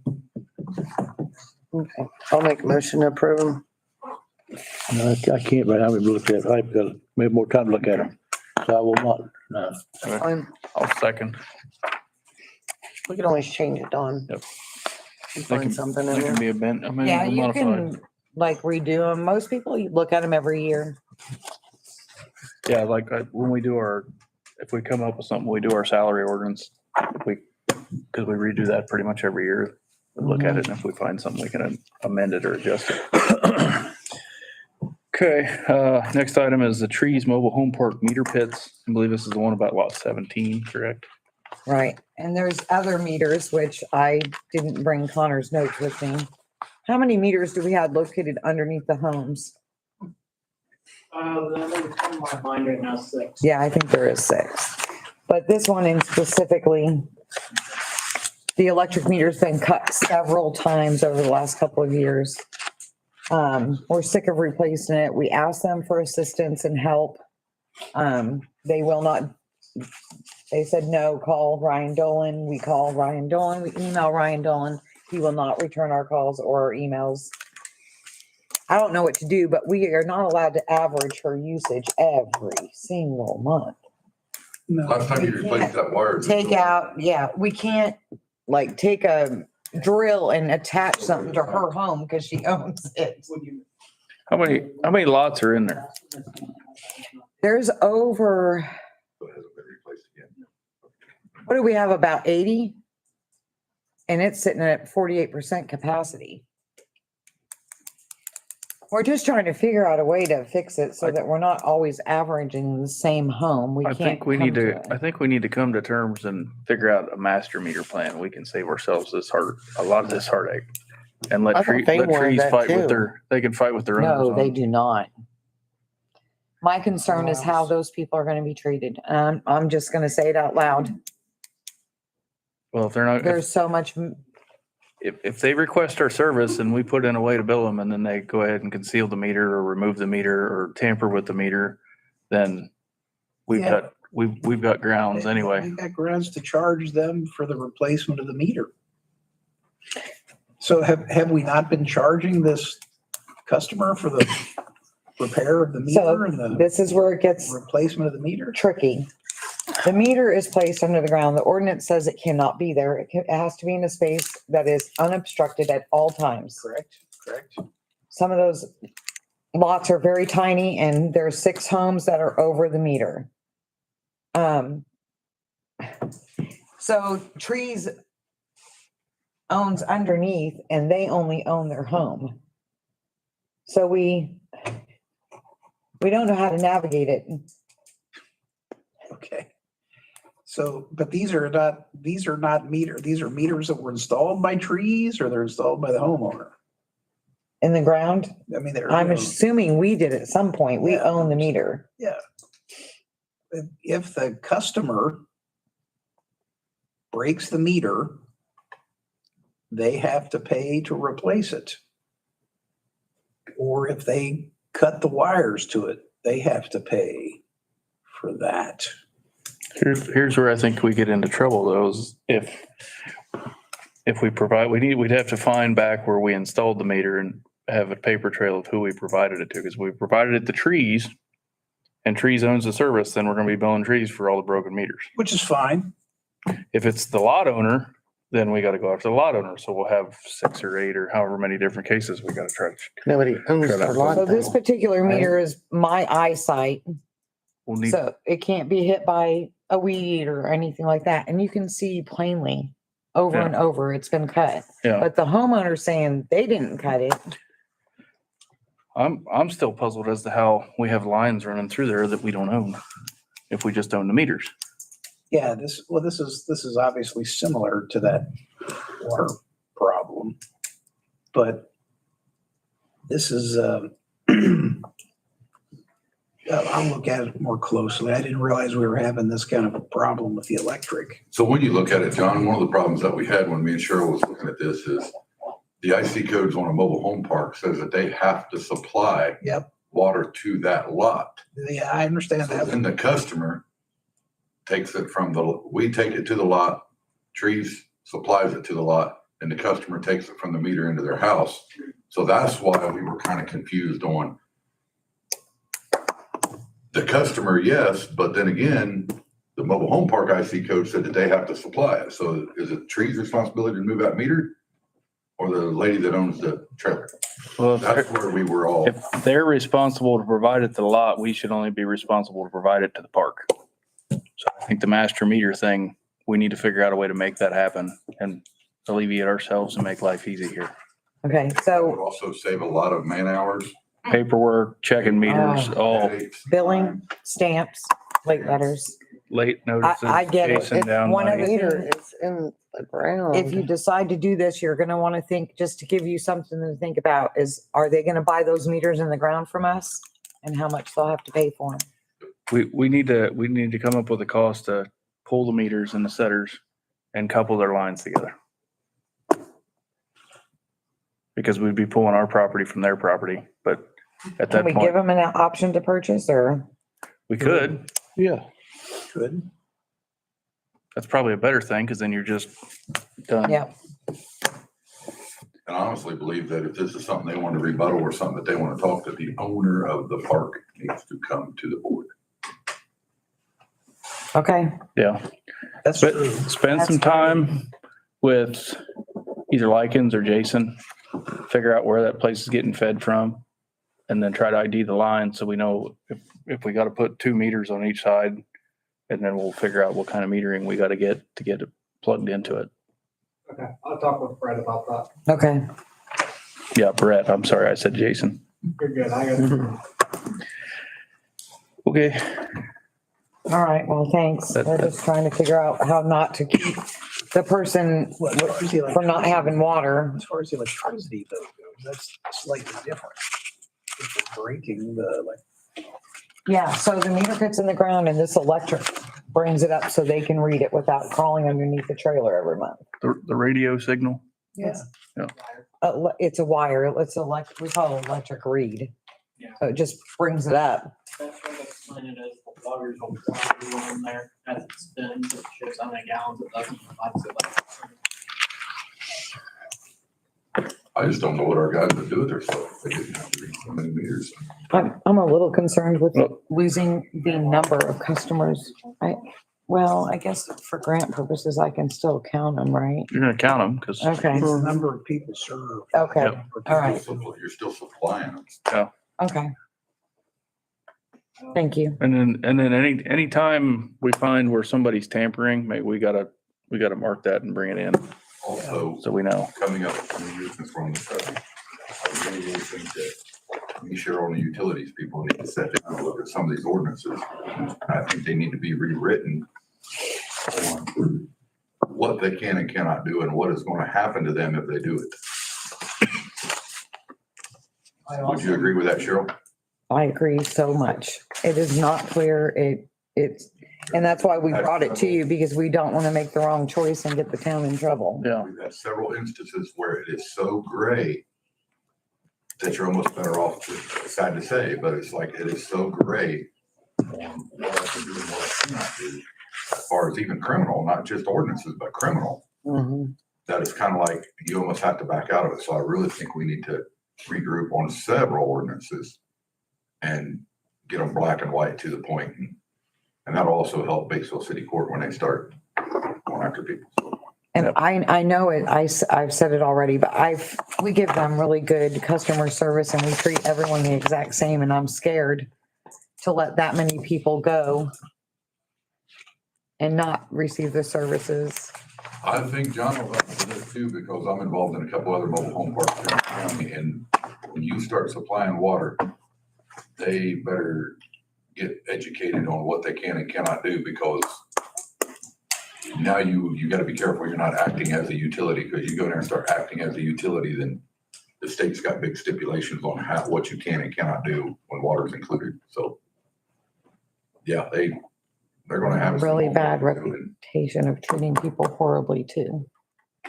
Okay, I'll make a motion to approve them. No, I can't, but I haven't looked at it. I've got maybe more time to look at them. So I will not, no. Fine. I'll second. We can always change it, Dawn. Yep. You find something in That can there. be a bent, I mean, Yeah, you modified. can like redo them. Most people, you look at them every year. Yeah, like when we do if we come up with something, we do our salary ordinance. Because we redo that pretty much every year. We look at it, and if we find something, we can amend it or adjust it. Okay, next item is the trees mobile home park meter pits. I believe this is the one about lot 17, correct? Right. And there's other meters, which I didn't bring Connor's notes with me. How many meters do we have located underneath the homes? On my mind right now, 6. Yeah, I think there is 6. But this one in specifically, the electric meter's been cut several times over the last couple of years. We're sick of replacing it. We asked them for assistance and help. They will not, they said, no, call Ryan Dolan. We call Ryan Dolan. We email Ryan Dolan. He will not return our calls or our emails. I don't know what to do, but we are not allowed to average her usage every single month. Last time you replaced that wire. Take out, yeah, we can't like take a drill and attach something to her home because she owns it. How many lots are in there? There's over, So it hasn't been replaced again. what do we have, about 80? And it's sitting at 48% capacity. We're just trying to figure out a way to fix it so that we're not always averaging the same home. We I can't think we come need to to, it. I think we need to come to terms and figure out a master meter plan. We can save ourselves a lot of this heartache. And I let thought they wanted trees that fight with too. they can fight with their owners. No, on they it. do not. My concern is how those people are gonna be treated. I'm just gonna say it out loud. Well, if they're not, There's so much, if they request our service and we put in a way to bill them and then they go ahead and conceal the meter or remove the meter or tamper with the meter, then Yeah. we've got grounds anyway. We got grounds to charge them for the replacement of the meter. So have we not been charging this customer for the repair of the meter and so the this is where it gets replacement of the meter? tricky. The meter is placed under the ground. The ordinance says it cannot be there. It has to be in a space that is unobstructed at all times. Correct. Some of those lots are very tiny and there are 6 homes that are over the meter. So Trees owns underneath and they only own their home. So we don't know how to navigate it. Okay. So, but these are not these are meters that were installed by Trees or they're installed by the homeowner. In the ground, I mean, they're. I'm assuming we did at some point. We Yeah. own the meter. Yeah. If the customer breaks the meter, they have to pay to replace it. Or if they cut the wires to it, they have to pay for that. Here's where I think we get into trouble though, is if we provide, we'd have to find back where we installed the meter and have a paper trail of who we provided it to, because we provided it to Trees and Trees owns the service, then we're gonna be billing Trees for all the broken meters. Which is fine. If it's the lot owner, then we gotta go after the lot owner. So we'll have 6 or 8 or however many different cases we gotta try to. Nobody owns their lot. So this though. particular meter is my eyesight. We'll need, So it can't be hit by a weed or anything like that. And you can see plainly over Yeah. and over, it's been cut. yeah, But the homeowner saying they didn't cut it. I'm still puzzled as to how we have lines running through there that we don't own, if we just own the meters. Yeah, this is obviously similar to that water problem. But this is, I'll look at it more closely. I didn't realize we were having this kind of a problem with the electric. So when you look at it, John, one of the problems that we had when me and Cheryl was looking at this is the IC codes on a mobile home park says that they have to supply Yep. water to that lot. Yeah, I understand So that. then the customer takes it we take it to the lot, Trees supplies it to the lot, and the customer takes it from the meter into their house. So that's why we were kind of confused on the customer, yes, but then again, the mobile home park IC code said that they have to supply it. So is it Trees' responsibility to move that meter? Or the lady that owns the trailer? Well, That's where we were all. if they're responsible to provide it to the lot, we should only be responsible to provide it to the park. So I think the master meter thing, we need to figure out a way to make that happen and alleviate ourselves and make life easy here. Okay, That so would also save a lot of man hours. Paperwork, checking meters, all headaches, billing, time. stamps, late letters. late notices. I get it. chasing It's down one of money. the- Meter is in the ground. If you decide to do this, you're gonna wanna think, just to give you something to think about, is are they gonna buy those meters in the ground from us? And how much they'll have to pay for them? We need to come up with a cost to pull the meters and the setters and couple their lines together. Because we'd be pulling our property from their property, but at Can that we give point, them an option to purchase or? we could. Yeah. Good. That's probably a better thing, because then you're just done. Yeah, And I honestly believe that if this is something they want to rebuttal or something that they want to talk to, the owner of the park needs to come to the board. okay. Yeah. That's But true. spend That's some time with either Likens or Jason, figure out where that place is getting fed from, and then try to ID the line so we know if we got to put 2 meters on each side, and then we'll figure out what kind of metering we got to get it plugged into it. Okay, I'll talk with Brett about that. Okay, Yeah, Brett, I'm sorry, I said Jason. You're good. I got. Okay, All right, well, thanks. We're just trying to figure out how not to keep the person from not having water. As far as the electricity though goes, that's slightly different. If they're breaking the, like, Yeah, so the meter gets in the ground and this electric brings it up so they can read it without crawling underneath the trailer every month. the radio signal. yeah. It's a wire, we call it electric read. Yeah. So it just brings it up. That's what it's planted as, the water's on there as it spins, it shows how many gallons it does. I just don't know what our guys would do with their stuff. They didn't have to read so many meters. I'm a little concerned with losing the number of customers. I guess for grant purposes, I can still count them, right? You're gonna count them because Okay, The number of people served. okay, Yep. all right, You're still supplying them. okay. Thank you. and then anytime we find where somebody's tampering, maybe we gotta mark that and bring it in Also, so we know. coming up with 20 years since we're on the study, I really think that we share on the utilities people need to sit down and look at some of these ordinances. I think they need to be rewritten on what they can and cannot do and what is going to happen to them if they do it. Would you agree with that, Cheryl? I agree so much. It is not clear. And that's why we brought it to you, because we don't want to make the wrong choice and get the town in trouble. Yeah. We've had several instances where it is so gray that you're almost better off, it's sad to say, but it's like, it is so gray on what I can do and what I cannot do, as far as even criminal, not just ordinances, but criminal. Mhm. That it's kind of like, you almost have to back out of it. So I really think we need to regroup on several ordinances and get them black and white to the point. And that'll also help Batesville City Court when they start going after people. And I know it, I've said it already, but we give them really good customer service and we treat everyone the exact same, and I'm scared to let that many people go and not receive the services. I think John will help with this too, because I'm involved in a couple other mobile home parks here in the county, and when you start supplying water, they better get educated on what they can and cannot do, because now you gotta be careful you're not acting as a utility, because you go there and start acting as a utility, then the state's got big stipulations on what you can and cannot do when water's included. So, yeah, they're gonna have some Really bad homework to do, and reputation of treating people horribly too.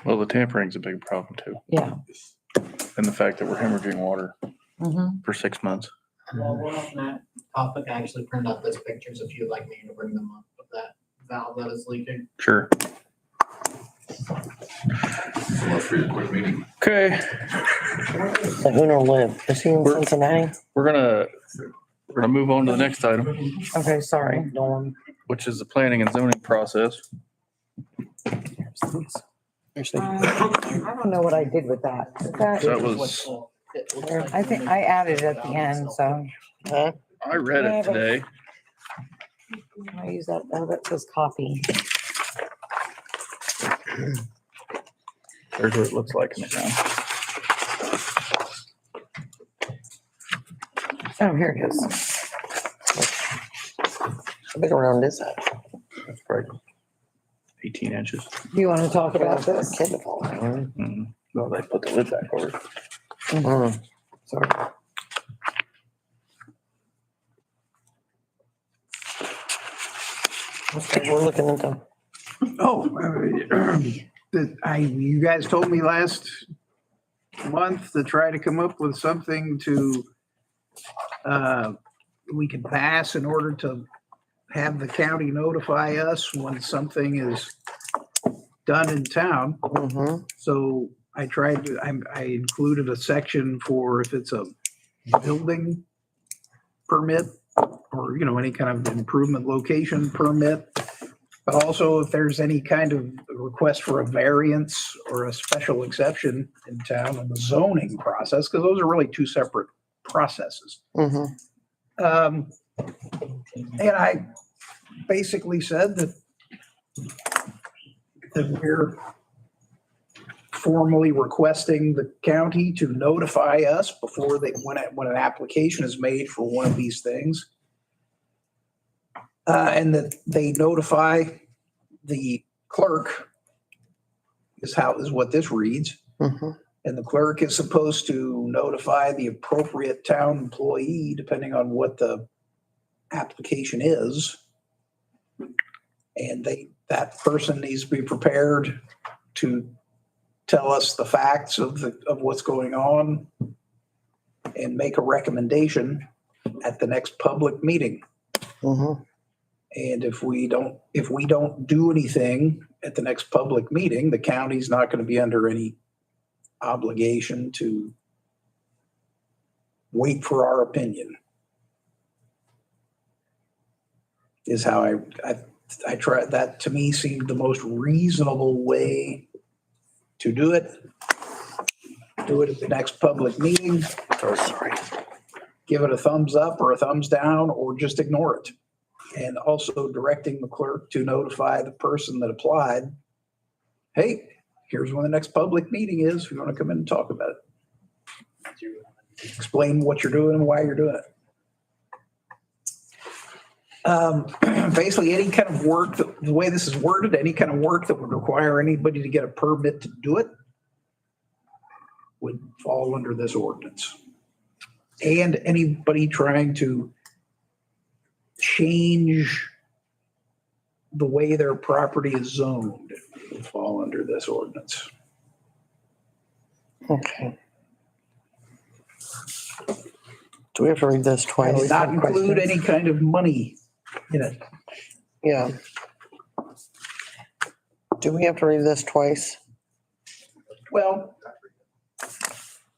Well, the tampering's a big problem too. Yeah. And the fact that we're hemorrhaging water Mhm. for 6 months. Well, one on that topic, I actually printed out those pictures if you'd like me to bring them up of that valve that is leaking. Sure. let's read a quick meeting. Okay, So who knows live? Is he in Cincinnati? we're gonna move on to the next item, Okay, sorry. which is the planning and zoning process. I don't know what I did with that. That was, I think I added it at the end, so Huh? I read it today. I use that, oh, that says copy. There's what it looks like in the town. Oh, here it is. How big around is that? That's probably 18 inches. Do you want to talk about this? Kid to fall down. Mhm. Well, they put the lid back over. Mhm. Sorry. Okay, we're looking into. You guys told me last month to try to come up with something to, we can pass in order to have the county notify us when something is done in town. Mhm. So I included a section for if it's a building permit or, any kind of improvement location permit. But also if there's any kind of request for a variance or a special exception in town in the zoning process, because those are really two separate processes. Mhm. And I basically said that we're formally requesting the county to notify us before when an application is made for one of these things. And that they notify the clerk is what this reads. Mhm. And the clerk is supposed to notify the appropriate town employee, depending on what the application is. And that person needs to be prepared to tell us the facts of what's going on and make a recommendation at the next public meeting. Mhm. And if we don't do anything at the next public meeting, the county's not going to be under any obligation to wait for our opinion. Is how I try. That to me seemed the most reasonable way to do it. Do it at the next public meeting. Oh, sorry. Give it a thumbs up or a thumbs down, or just ignore it. And also directing the clerk to notify the person that applied, hey, here's when the next public meeting is. If you want to come in and talk about it. Explain what you're doing and why you're doing it. Basically, any kind of work, the way this is worded, any kind of work that would require anybody to get a permit to do it would fall under this ordinance. And anybody trying to change the way their property is zoned would fall under this ordinance. Okay. Do we have to read this It twice? would not include any kind of money in it. Yeah. Do we have to read this twice? Well,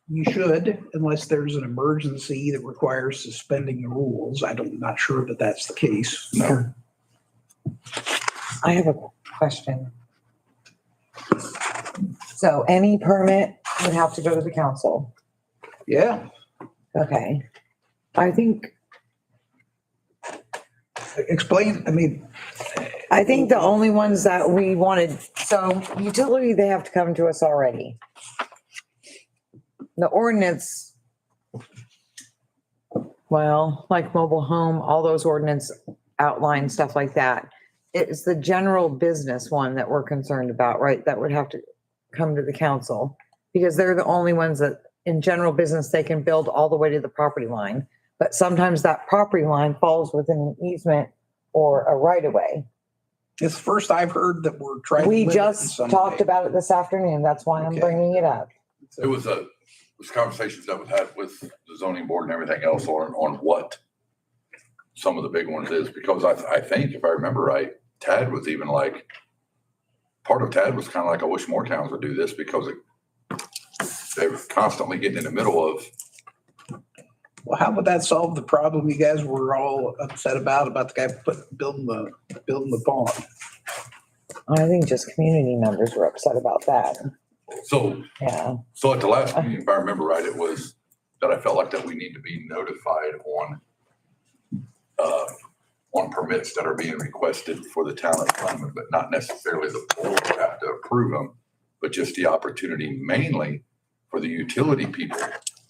you should, unless there's an emergency that requires suspending the rules. I'm not sure that that's the case. No. I have a question. So any permit would have to go to the council. Yeah, Okay. I think explain, I think the only ones that we wanted, so utility, they have to come to us already. The ordinance, well, like mobile home, all those ordinance outline stuff like that. It's the general business one that we're concerned about, right? That would have to come to the council because they're the only ones that in general business, they can build all the way to the property line. But sometimes that property line falls within an easement or a right of way. it's the first I've heard that we're trying. We to limit it in just some talked way. about it this afternoon. That's why I'm Okay. bringing it up. It was conversations that was had with the zoning board and everything else on what some of the big ones is, because I think, if I remember right, Tad was even like, part of Tad was kind of like, I wish more towns would do this because they were constantly getting in the middle of. Well, how would that solve the problem you guys were all upset about the guy building the pond? I think just community members were upset about that. So Yeah. at the last meeting, if I remember right, it was that I felt like that we need to be notified on permits that are being requested for the town of Sunman, but not necessarily the board have to approve them, but just the opportunity mainly for the utility people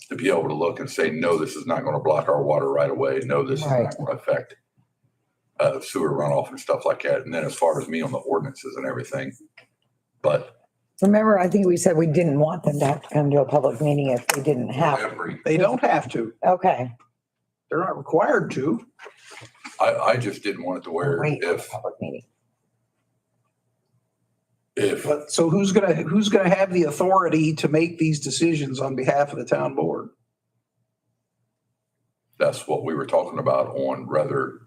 to be able to look and say, no, this is not going to block our water right away. No, this is not going to affect sewer runoff and stuff like that. And then as far as me on the ordinances and everything, but Remember, I think we said we didn't want them to have to come to a public meeting if they didn't have. They don't have to. Okay. They're not required to. I just didn't want it to where Wait for a if public meeting. But so who's gonna have the authority to make these decisions on behalf of the town board? that's what we were talking about on whether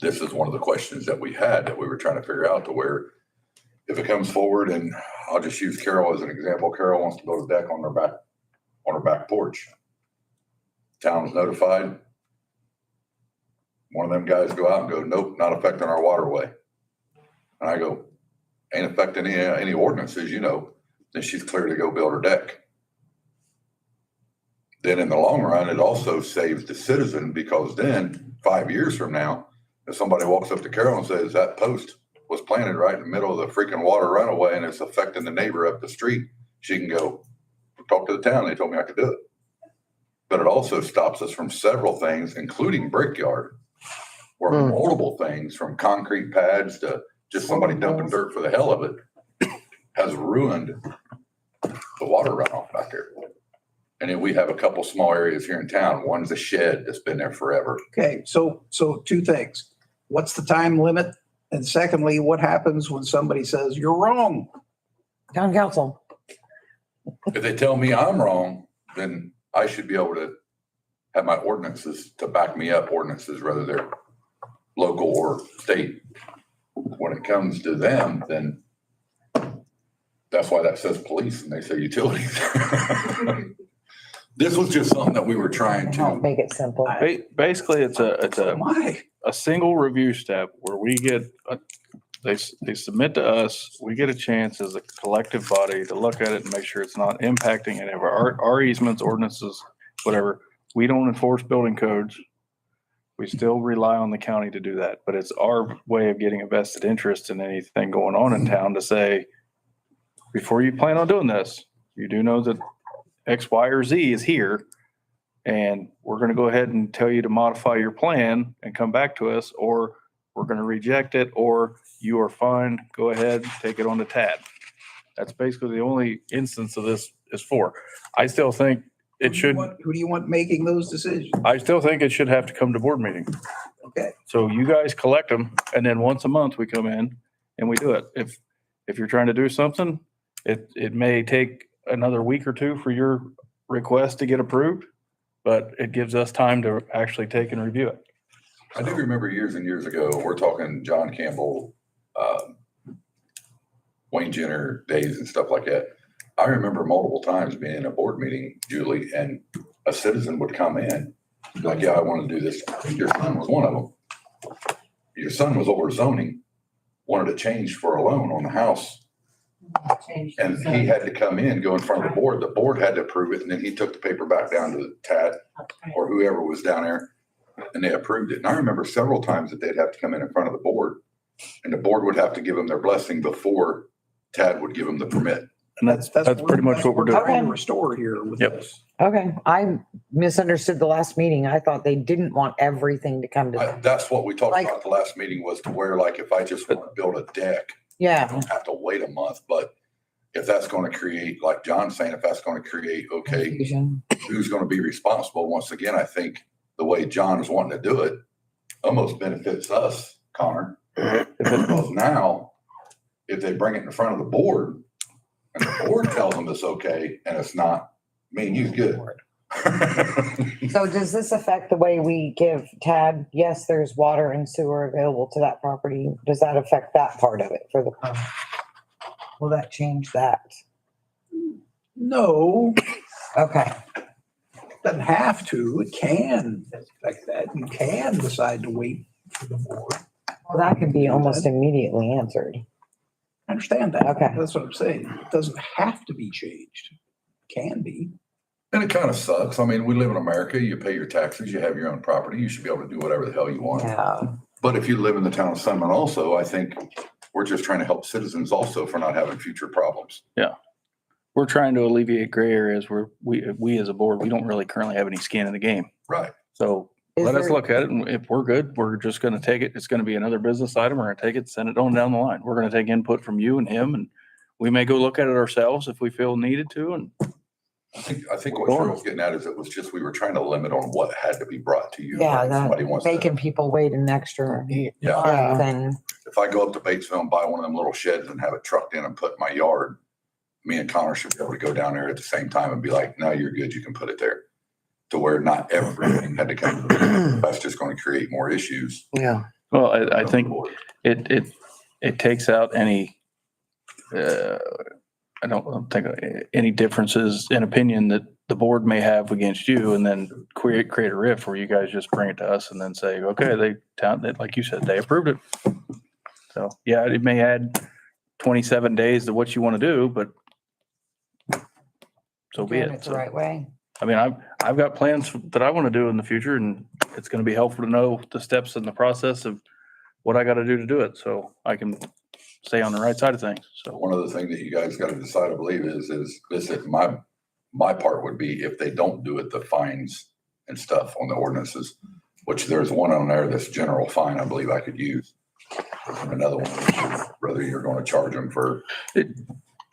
this is one of the questions that we had that we were trying to figure out to where if it comes forward, and I'll just use Carol as an example. Carol wants to build a deck on her back porch. Town's notified. One of them guys go out and go, nope, not affecting our waterway. And I go, ain't affecting any ordinances, then she's clear to go build her deck. Then in the long run, it also saves the citizen, because then 5 years from now, if somebody walks up to Carol and says that post was planted right in the middle of the freaking water runaway and it's affecting the neighbor up the street, she can go talk to the town. They told me I could do it. But it also stops us from several things, including Brickyard, where multiple things from concrete pads to just somebody dumping dirt for the hell of it has ruined the water runoff back there. And then we have a couple small areas here in town. One's a shed that's been there forever. Okay, so two things. What's the time limit? And secondly, what happens when somebody says, you're wrong? Town council. If they tell me I'm wrong, then I should be able to have my ordinances to back me up, ordinances, whether they're local or state. When it comes to them, then that's why that says police and they say utilities. This was just something that we were trying Help to, make it simple. Basically, it's Why? a single review step where we get, they submit to us, we get a chance as a collective body to look at it and make sure it's not impacting any of our easements, ordinances, whatever. We don't enforce building codes. We still rely on the county to do that, but it's our way of getting a vested interest in anything going on in town to say, before you plan on doing this, you do know that X, Y, or Z is here. And we're going to go ahead and tell you to modify your plan and come back to us, or we're going to reject it, or you are fine, go ahead, take it on to TAD. That's basically the only instance of this is for. I still think it should, Who do you want making those decisions? I still think it should have to come to board meeting. Okay. So you guys collect them, and then once a month we come in and we do it. If you're trying to do something, it may take another week or two for your request to get approved, but it gives us time to actually take and review it. I do remember years and years ago, we're talking John Campbell, Wayne Jenner days and stuff like that. I remember multiple times being in a board meeting, Julie, and a citizen would come in like, yeah, I want to do this. I think your son was one of them. Your son was over zoning, wanted to change for a loan on the house. And he had to come in, go in front of the board. The board had to approve it. And then he took the paper back down to the TAD or whoever was down there and they approved it. And I remember several times that they'd have to come in front of the board and the board would have to give them their blessing before TAD would give them the permit. And that's pretty much what we're doing. Trying to restore here with Yep. this. Okay, I misunderstood the last meeting. I thought they didn't want everything to come to them. That's what we talked Like- about at the last meeting was to where like, if I just want to build a deck, I Yeah, don't have to wait a month. But if that's going to create, like John's saying, if that's going to create, okay, confusion. who's going to be responsible? Once again, I think the way John is wanting to do it almost benefits us, Connor. Because now, if they bring it in front of the board and the board tells them it's okay and it's not, me and you's good. So does this affect the way we give TAD? Yes, there's water and sewer available to that property. Does that affect that part of it for the? Will that change that? No, Okay, doesn't have to. It can affect that. You can decide to wait for the board. well, that could be almost immediately answered. I understand that. Okay. That's what I'm saying. It doesn't have to be changed. Can be. And it kind of sucks. I mean, we live in America, you pay your taxes, you have your own property, you should be able to do whatever the hell you want. Yeah, But if you live in the town of Sunman also, I think we're just trying to help citizens also for not having future problems. We're trying to alleviate gray areas where we as a board, we don't really currently have any skin in the game. Right. So Is let us there- look at it, and if we're good, we're just gonna take it. It's gonna be another business item. We're gonna take it, send it on down the line. We're gonna take input from you and him, and we may go look at it ourselves if we feel needed to, and I think what Cheryl's getting at is it was just, we were trying to limit on what had to be brought to you. yeah, Like, somebody that wants making to, people wait an extra yeah. month and If I go up to Batesville and buy one of them little sheds and have it trucked in and put in my yard, me and Connor should be able to go down there at the same time and be like, no, you're good. You can put it there. To where not everything had to come. That's just going to create more issues. Yeah. well, I think it takes out any, I don't think any differences in opinion that the board may have against you, and then create a rift where you guys just bring it to us and then say, okay, like you said, they approved it. So, yeah, it may add 27 days to what you want to do, but so be doing it. it the right way. I mean, I've got plans that I want to do in the future, and it's going to be helpful to know the steps in the process of what I got to do it. So I can stay on the right side of things. So One other thing that you guys gotta decide, I believe, is this, my part would be if they don't do it, the fines and stuff on the ordinances, which there's one on there that's general fine, I believe I could use. And another one, which is whether you're gonna charge them for,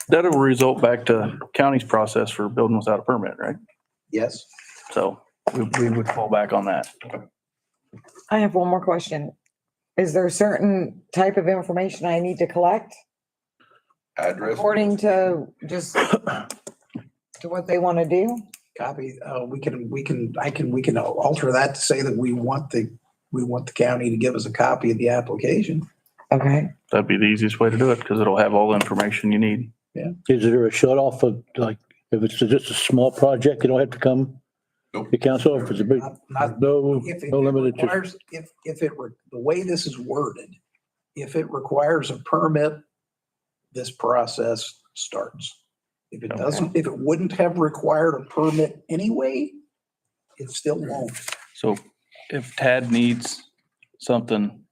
that'll result back to county's process for building without a permit, right? Yes. So we would fall back on that. I have one more question. Is there a certain type of information I need to collect address. according to just to what they want to do? Copy, we can alter that to say that we want the county to give us a copy of the application. Okay. That'd be the easiest way to do it because it'll have all the information you need. Is there a shut off of, like, if it's just a small project, you don't have to come Nope. to council? If it's a big, Not, no, if it no limited, just requires, the way this is worded, if it requires a permit, this process starts. If it doesn't, if it wouldn't have required a permit anyway, it still won't. So if Tad needs something,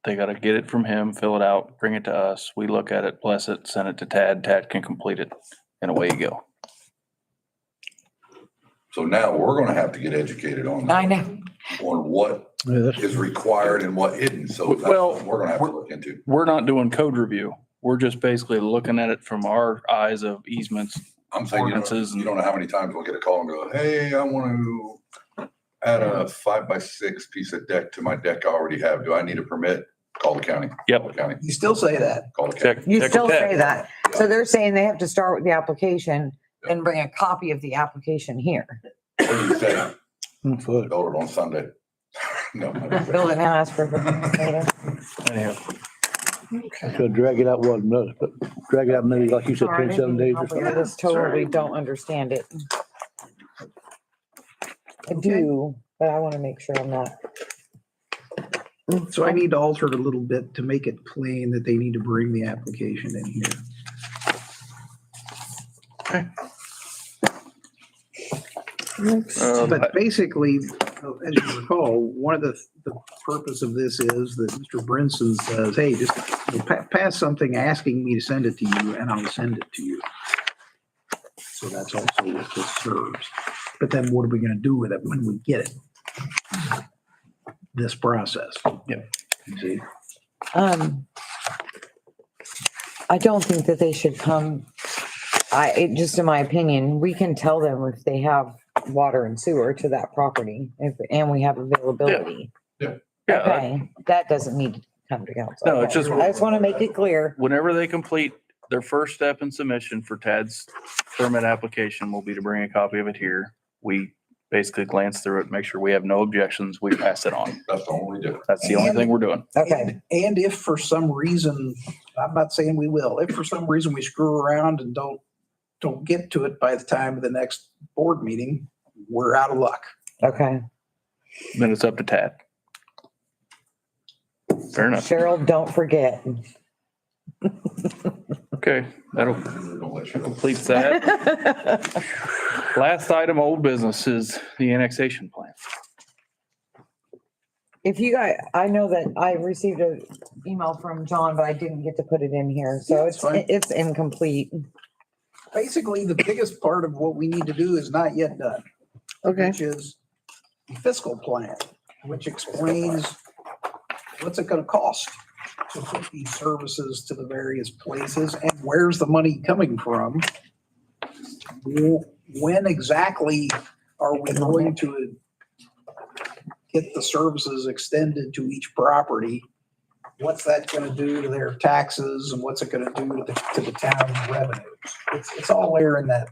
they gotta get it from him, fill it out, bring it to us. We look at it, bless it, send it to Tad. Tad can complete it, and away you go. So now we're gonna have to get educated on I know. on what yeah, that's, is required and what isn't. So that's Well, what we're gonna have to look into. We're not doing code review. We're just basically looking at it from our eyes of easements. I'm saying, Ordinances you don't know how many times we'll get a call and go, hey, I want to add a 5x6 piece of deck to my deck I already have. Do I need a permit? Call the county. Yep. Call the county. You still say that. Call the county. Check. You check still with Tad. say that. So they're saying they have to start with the application and bring a copy of the application here. What do you say? foot. Build it on Sunday. No. Bill it now, ask for later. Anyhow, So drag it out one, no, but drag it out maybe like you said, 27 days or I something. just totally don't understand it. I do, but I want to make sure I'm not. So I need to alter it a little bit to make it plain that they need to bring the application in here. But basically, as you recall, one of the purpose of this is that Mr. Brinson says, hey, just pass something asking me to send it to you and I'll send it to you. So that's also what this serves. But then what are we gonna do with it when we get it? This process. Yep. See? I don't think that they should come. Just in my opinion, we can tell them if they have water and sewer to that property and we have availability. Yeah. Okay, that doesn't need to come to council. No, it's Okay. just- I just want to make it clear. whenever they complete their first step in submission for Tad's permit application will be to bring a copy of it here. We basically glance through it, make sure we have no objections. We pass it on. That's the only difference. That's the only thing we're doing. Okay, And if for some reason, I'm not saying we will, if for some reason we screw around and don't get to it by the time of the next board meeting, we're out of luck. okay. Then it's up to Tad. Fair enough. Cheryl, don't forget. Okay, that'll Don't let you know. complete that. Last item, old business is the annexation plan. If you guys, I know that I received an email from John, but I didn't get to put it in here, so Yeah, that's fine. it's incomplete. Basically, the biggest part of what we need to do is not yet done. Okay. Which is the fiscal plan, which explains what's it gonna cost to put these services to the various places and where's the money coming from? When exactly are we going to get the services extended to each property? What's that gonna do to their taxes and what's it gonna do to the town's revenues? It's all there in that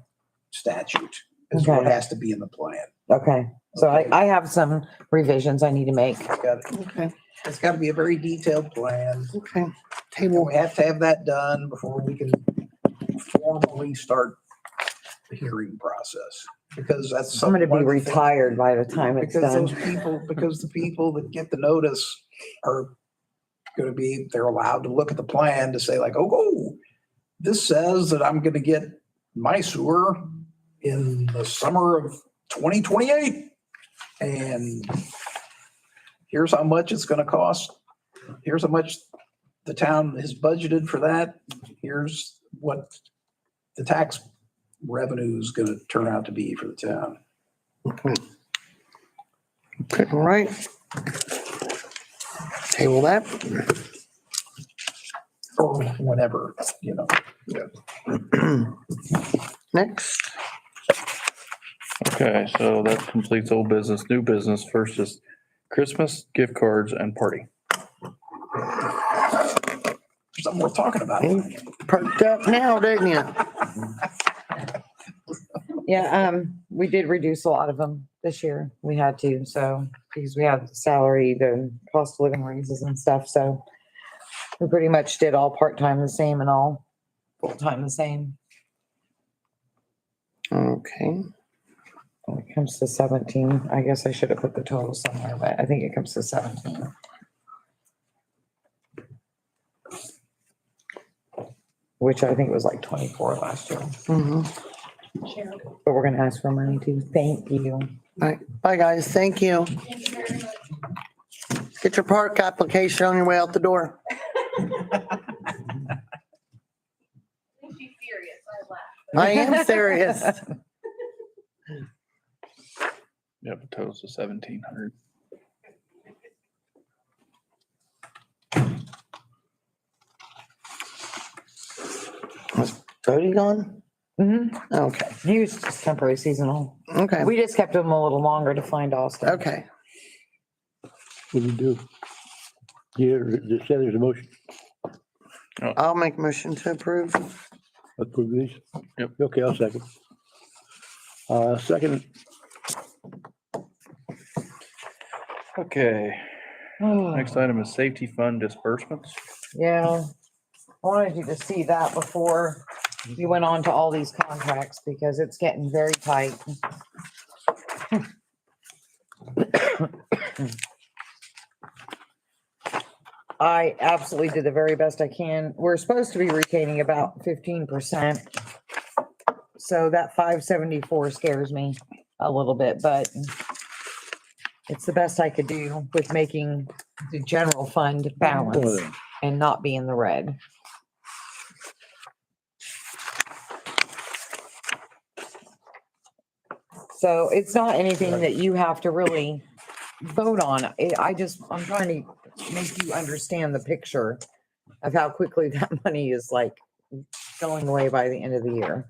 statute, is what Okay. has to be in the plan. Okay, so I have some revisions I need to make. Okay. It's gotta be a very detailed plan. Okay. Table, we have to have that done before we can formally start the hearing process. Because that's. I'm gonna be one of the things- retired by the time it's Because done. those people, because the people that get the notice are gonna be, they're allowed to look at the plan to say like, oh, this says that I'm gonna get my sewer in the summer of 2028. And here's how much it's gonna cost. Here's how much the town has budgeted for that. Here's what the tax revenue is gonna turn out to be for the town. All right. Table that. Or whatever, you know. Next. Okay, so that completes old business. New business first is Christmas gift cards and party. Something worth talking about. You perked up now, didn't you? Yeah, we did reduce a lot of them this year. We had to, so, because we had salary, the cost of living raises and stuff, so we pretty much did all part-time the same and all full-time the same. Okay. When it comes to 17, I guess I should have put the total somewhere, but I think it comes to 17. Which I think was like 24 last year, Mhm. but we're gonna ask for money too. Thank you. All right. Bye, guys. Thank you. Thank you very much. Get your park application on your way out the door. She's serious, I laugh. I am serious. Yeah, the total's of 1,700. Cody gone? Okay. He was just temporary seasonal. Okay. We just kept him a little longer to find Austin. Okay. What do you do? Yeah, just say there's a motion. I'll make a motion to approve. Approve these? Yep. Okay, I'll second. Second, Okay, next item is safety fund disbursements. Yeah, I wanted you to see that before you went on to all these contracts because it's getting very tight. I absolutely did the very best I can. We're supposed to be retaining about 15%. So that 574 scares me a little bit, but it's the best I could do with making the general fund balance and not be in the red. So it's not anything that you have to really vote on. I'm trying to make you understand the picture of how quickly that money is like going away by the end of the year.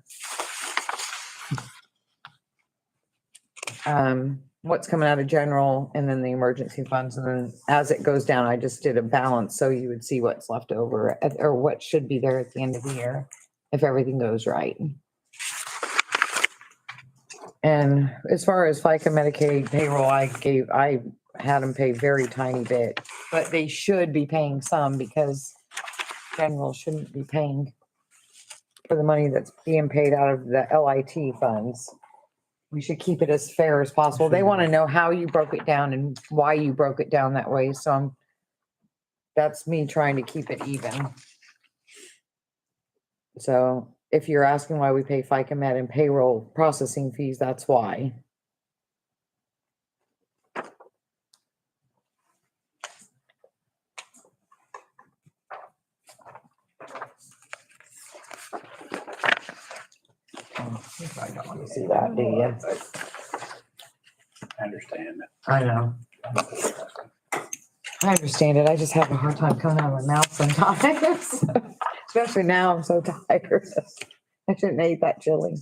What's coming out of general and then the emergency funds. And then as it goes down, I just did a balance so you would see what's left over or what should be there at the end of the year if everything goes right. And as far as FICA Medicaid payroll, I had them pay very tiny bit, but they should be paying some because general shouldn't be paying for the money that's being paid out of the LIT funds. We should keep it as fair as possible. They want to know how you broke it down and why you broke it down that way. So that's me trying to keep it even. So if you're asking why we pay FICA Med and payroll processing fees, that's why. I don't want to see that, do you? I understand. I know. I understand it. I just have a hard time coming out of my mouth sometimes. Especially now, I'm so tired. I shouldn't have ate that chili.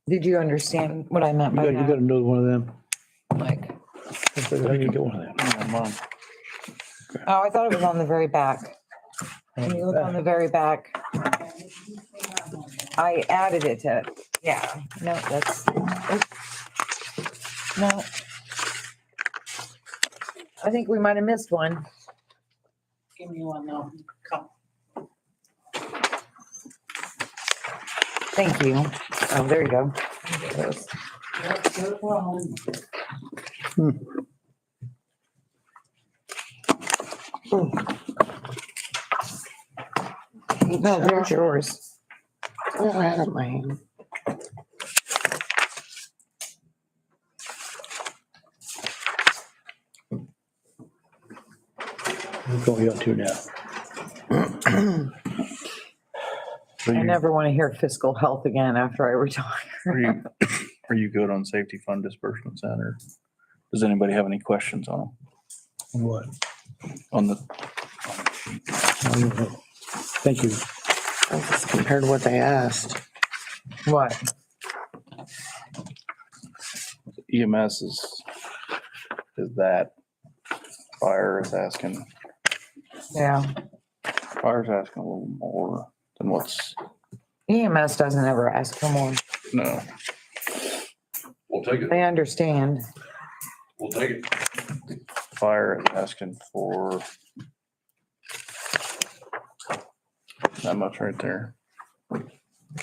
Did you understand what I meant by You got that? another one of them. Like, I need to get one of them. Oh, Mom. oh, I thought it was on the very back. Can you look on the very back? I added it to, yeah, no, that's, oh, no. I think we might have missed one. Give me one now. Come. Thank you. Oh, there you go. No, there's yours. Oh, I had it in my hand. We're going up to now. So I you, never want to hear fiscal health again after I retire. are you good on safety fund disbursements, or does anybody have any questions on What? them? On the, Thank you. Just compared to what they asked. What? EMS is that, fire is asking, Yeah. fire's asking a little more than what's, EMS doesn't ever ask for more. no. We'll take it. They understand. We'll take it. Fire is asking for that much right there.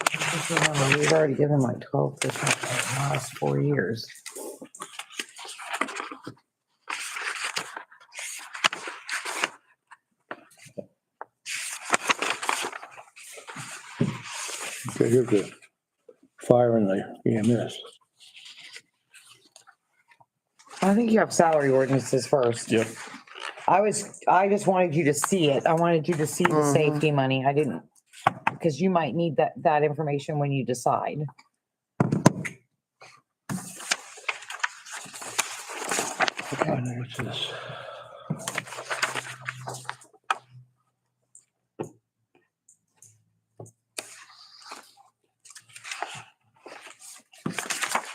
Just remember, we've already given like 12% in the last 4 years. Okay, here's the fire and the EMS. I think you have salary ordinances first. Yep. I just wanted you to see it. I wanted you to see the Mhm. safety money. I didn't, because you might need that information when you decide. I know what's this.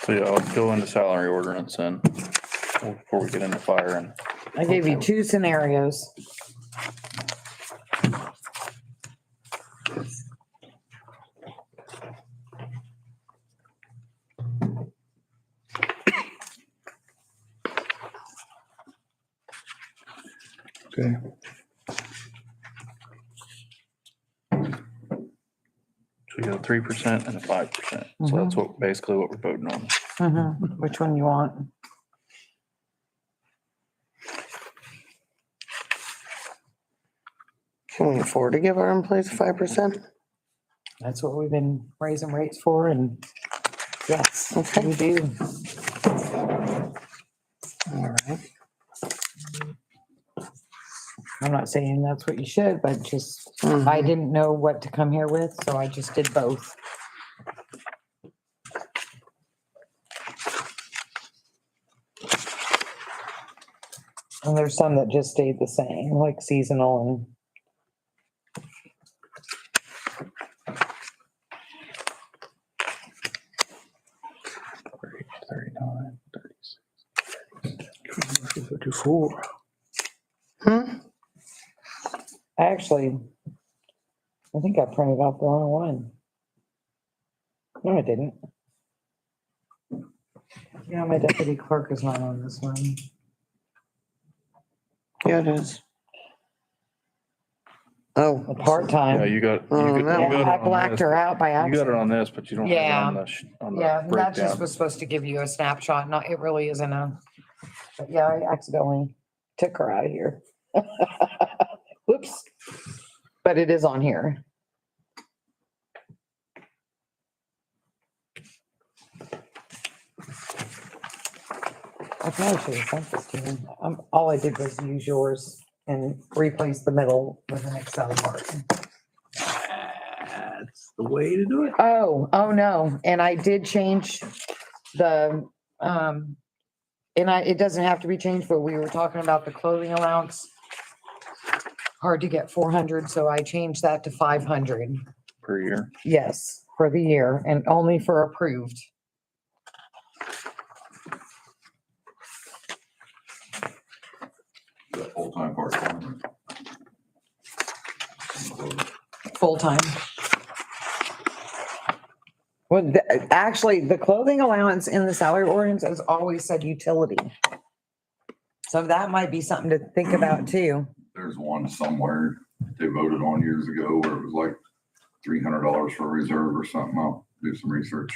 So yeah, I'll go into salary ordinance then before we get into fire and I gave you 2 scenarios. Okay. so we got a 3% and a 5%. So that's basically what we're voting on. Which one you want? Can we afford to give our employees 5%? That's what we've been raising rates for, and yes, Okay. we do. All right. I'm not saying that's what you should, but just, I didn't know what to come here with, so I just did both. And there's some that just stayed the same, like seasonal and. $54. Actually, I think I printed out the wrong one. No, I didn't. Yeah, my deputy clerk is not on this one. Yeah, it is. Oh, The part-time. Yeah, you got Oh, it no. Yeah, I on blacked this. her out by You got it accident. on this, but you don't have it on the, on Yeah, the that just breakdown. was supposed to give you a snapshot. Not, it really isn't a, but yeah, I accidentally took her out of here. Whoops. But it is on here. I probably should have sent this to you. All I did was use yours and replace the middle with an Excel part. That's the way to do it. Oh no, and I did change the, it doesn't have to be changed, but we were talking about the clothing allowance. Hard to get 400, so I changed that to 500. Per year. Yes, for the year and only for approved. Is that full-time, part-time? Full-time. Well, actually, the clothing allowance in the salary ordinance has always said utility. So that might be something to think about too. There's one somewhere they voted on years ago where it was like $300 for a reserve or something. I'll do some research.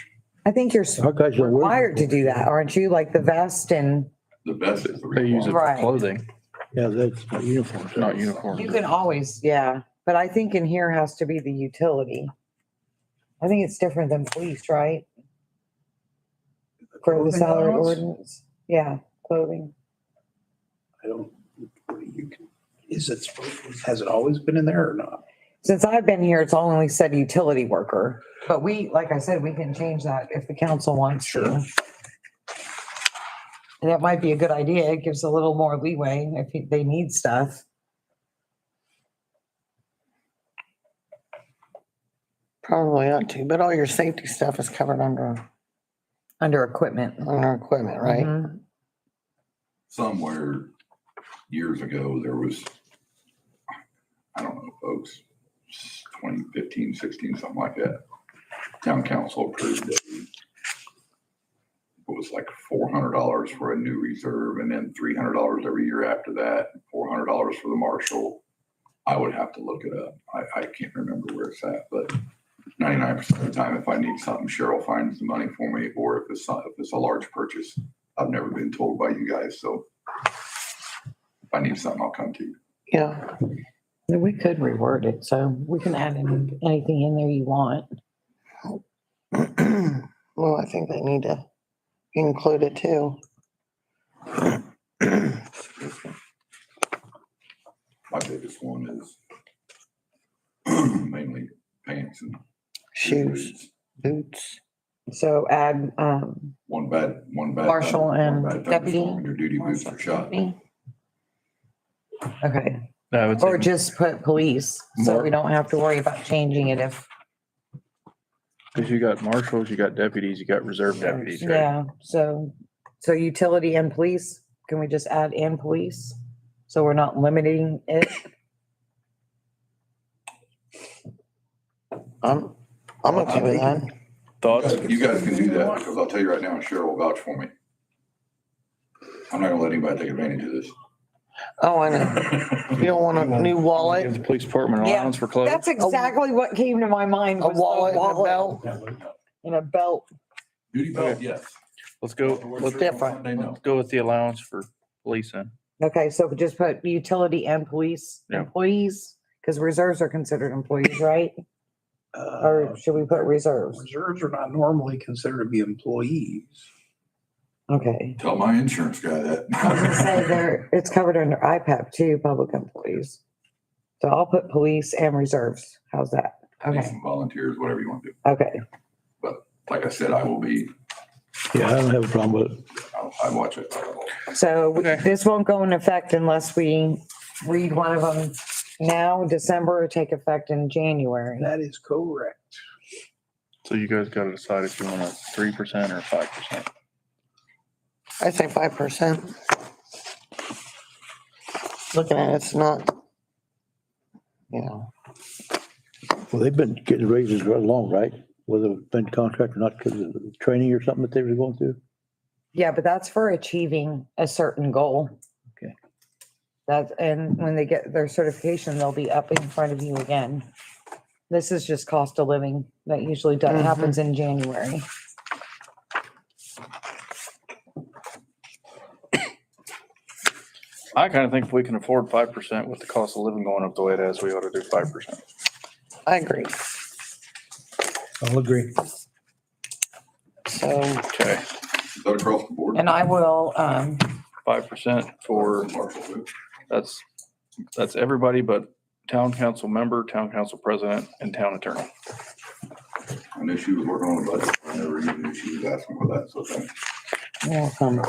I think you're Our guys don't wear. required to do that, aren't you? Like the vest and, The best is the They use it requirement. for Right. clothing. Yeah, that's not uniform. It's not uniform. You can always, yeah, but I think in here has to be the utility. I think it's different than police, right? For the Clothing salary allowance? ordinance, yeah, clothing. I don't, is it, has it always been in there or not? Since I've been here, it's only said utility worker, but we, like I said, we can change that if the council wants to. And that might be a good idea. It gives a little more leeway if they need stuff. Probably ought to, but all your safety stuff is covered Under equipment. under equipment, right? Mhm. Somewhere years ago, there was, I don't know, folks, 2015, 16, something like that. Town council approved it. It was like $400 for a new reserve and then $300 every year after that, $400 for the marshal. I would have to look it up. I can't remember where it's at, but 99% of the time, if I need something, Cheryl finds the money for me, or if it's a large purchase. I've never been told by you guys, so if I need something, I'll come to you. Yeah. We could reword it, so we can add anything in there you want. Well, I think they need to include it too. My biggest one is mainly pants and Shoes, boots. So add, one bad. Marshal and one bad deputy? thunderstorm, Your duty boots are shot. okay, I would or say just put police, so we More- don't have to worry about changing it if, because you got marshals, you got deputies, you got reserve deputies, right? yeah, so utility and police, can we just add and police? So we're not limiting it? I'm okay with that. Thoughts? You guys can do that, because I'll tell you right now, Cheryl will vouch for me. I'm not gonna let anybody take advantage of this. Oh, I know. You don't want a new Give wallet, the police department Yeah, allowance for clothes? That's exactly what came to my mind. a was the wallet and a belt. And a belt. Duty belt, yes. Let's go, let's Different. They know. let's go with the allowance for police then. Okay, so just put utility and police Yeah. employees, because reserves are considered employees, right? Or should we put reserves? Reserves are not normally considered to be employees. Okay. Tell my insurance guy that. I was gonna say there, it's covered under IPAP too, public employees. So I'll put police and reserves. How's that? Okay, Some volunteers, whatever you want to do. okay. Like I said, I will be, Yeah, I don't have a problem with it. I watch it. So Okay. this won't go in effect unless we read one of them now, December, or take effect in January. That is correct. So you guys gotta decide if you want a 3% or 5%. I say 5%. Looking at it, it's not, you know, Well, they've been getting raises right along, right? Whether it's been contract or not, because of the training or something that they were going through. Yeah, but that's for achieving a certain goal. Okay. That's, and when they get their certification, they'll be up in front of you again. This is just cost of living. That usually does, happens in January. I kind of think if we can afford 5% with the cost of living going up the way it is, we ought to do 5%. I agree. I'll agree. So, Okay, Is that across the board? And I will, 5% for, Marshall, that's everybody but town council member, town council president, and town attorney. I knew she was working on the budget. I never even knew she was asking for that, so thanks. welcome.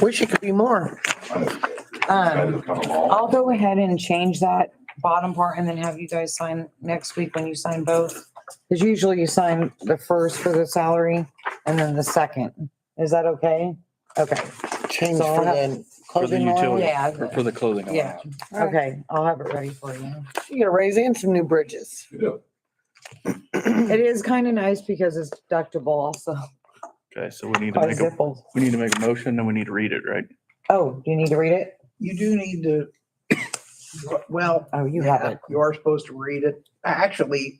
Wish it could be more. I know. Guys have come along. I'll go ahead and change that bottom part and then have you guys sign next week when you sign both. Because usually you sign the first for the salary and then the second. Is that okay? Okay. Change So I'll for have- the For the clothing line. utility, Yeah. or for the clothing Yeah. allowance. Okay, I'll have it ready for you. You get a raise and some new bridges. Yeah. It is kind of nice because it's deductible also. Okay, so we need to make a motion and we need to read it, right? Oh, do you need to read it? You do need to, well, Oh, you have yeah, it. you are supposed to read it. Actually,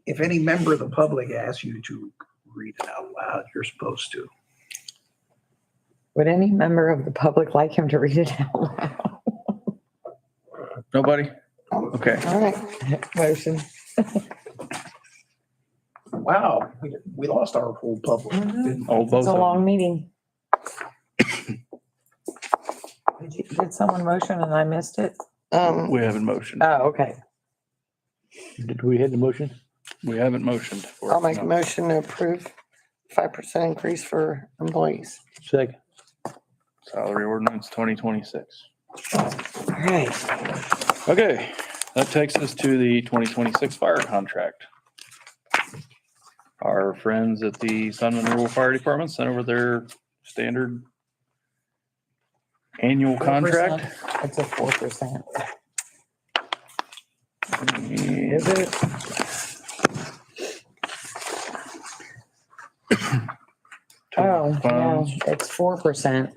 if any member of the public asks you to read it out loud, you're supposed to. Would any member of the public like him to read it out loud? Nobody? Okay. All right. Motion. Wow, we lost our whole public. Oh, both It's a of long them. meeting. Did someone motion and I missed it? We haven't motioned. Oh, okay. Did we hit the motion? We haven't motioned for it. I'll make a no. motion to approve 5% increase for employees. Second. Salary ordinance 2026. All right. Okay, that takes us to the 2026 fire contract. Our friends at the Sunman Rural Fire Department sent over their standard annual 4%. contract. It's a 4%. And Is it? Oh, no, funds. it's 4%.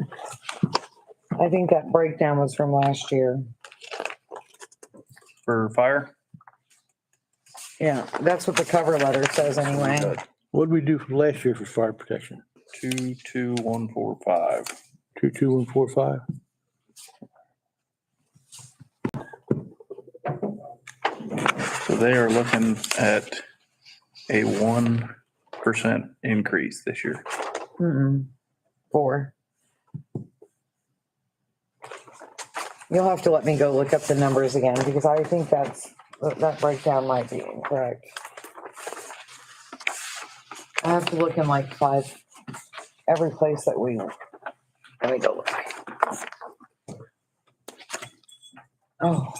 I think that breakdown was from last year. For fire? Yeah, that's what the cover letter says anyway. What did we do from last year for fire protection? 22145. 22145? So they are looking at a 1% increase this year. Mm-mm. 4. You'll have to let me go look up the numbers again because I think that breakdown might be incorrect. I have to look in like 5, every place that we, let me go look. Oh.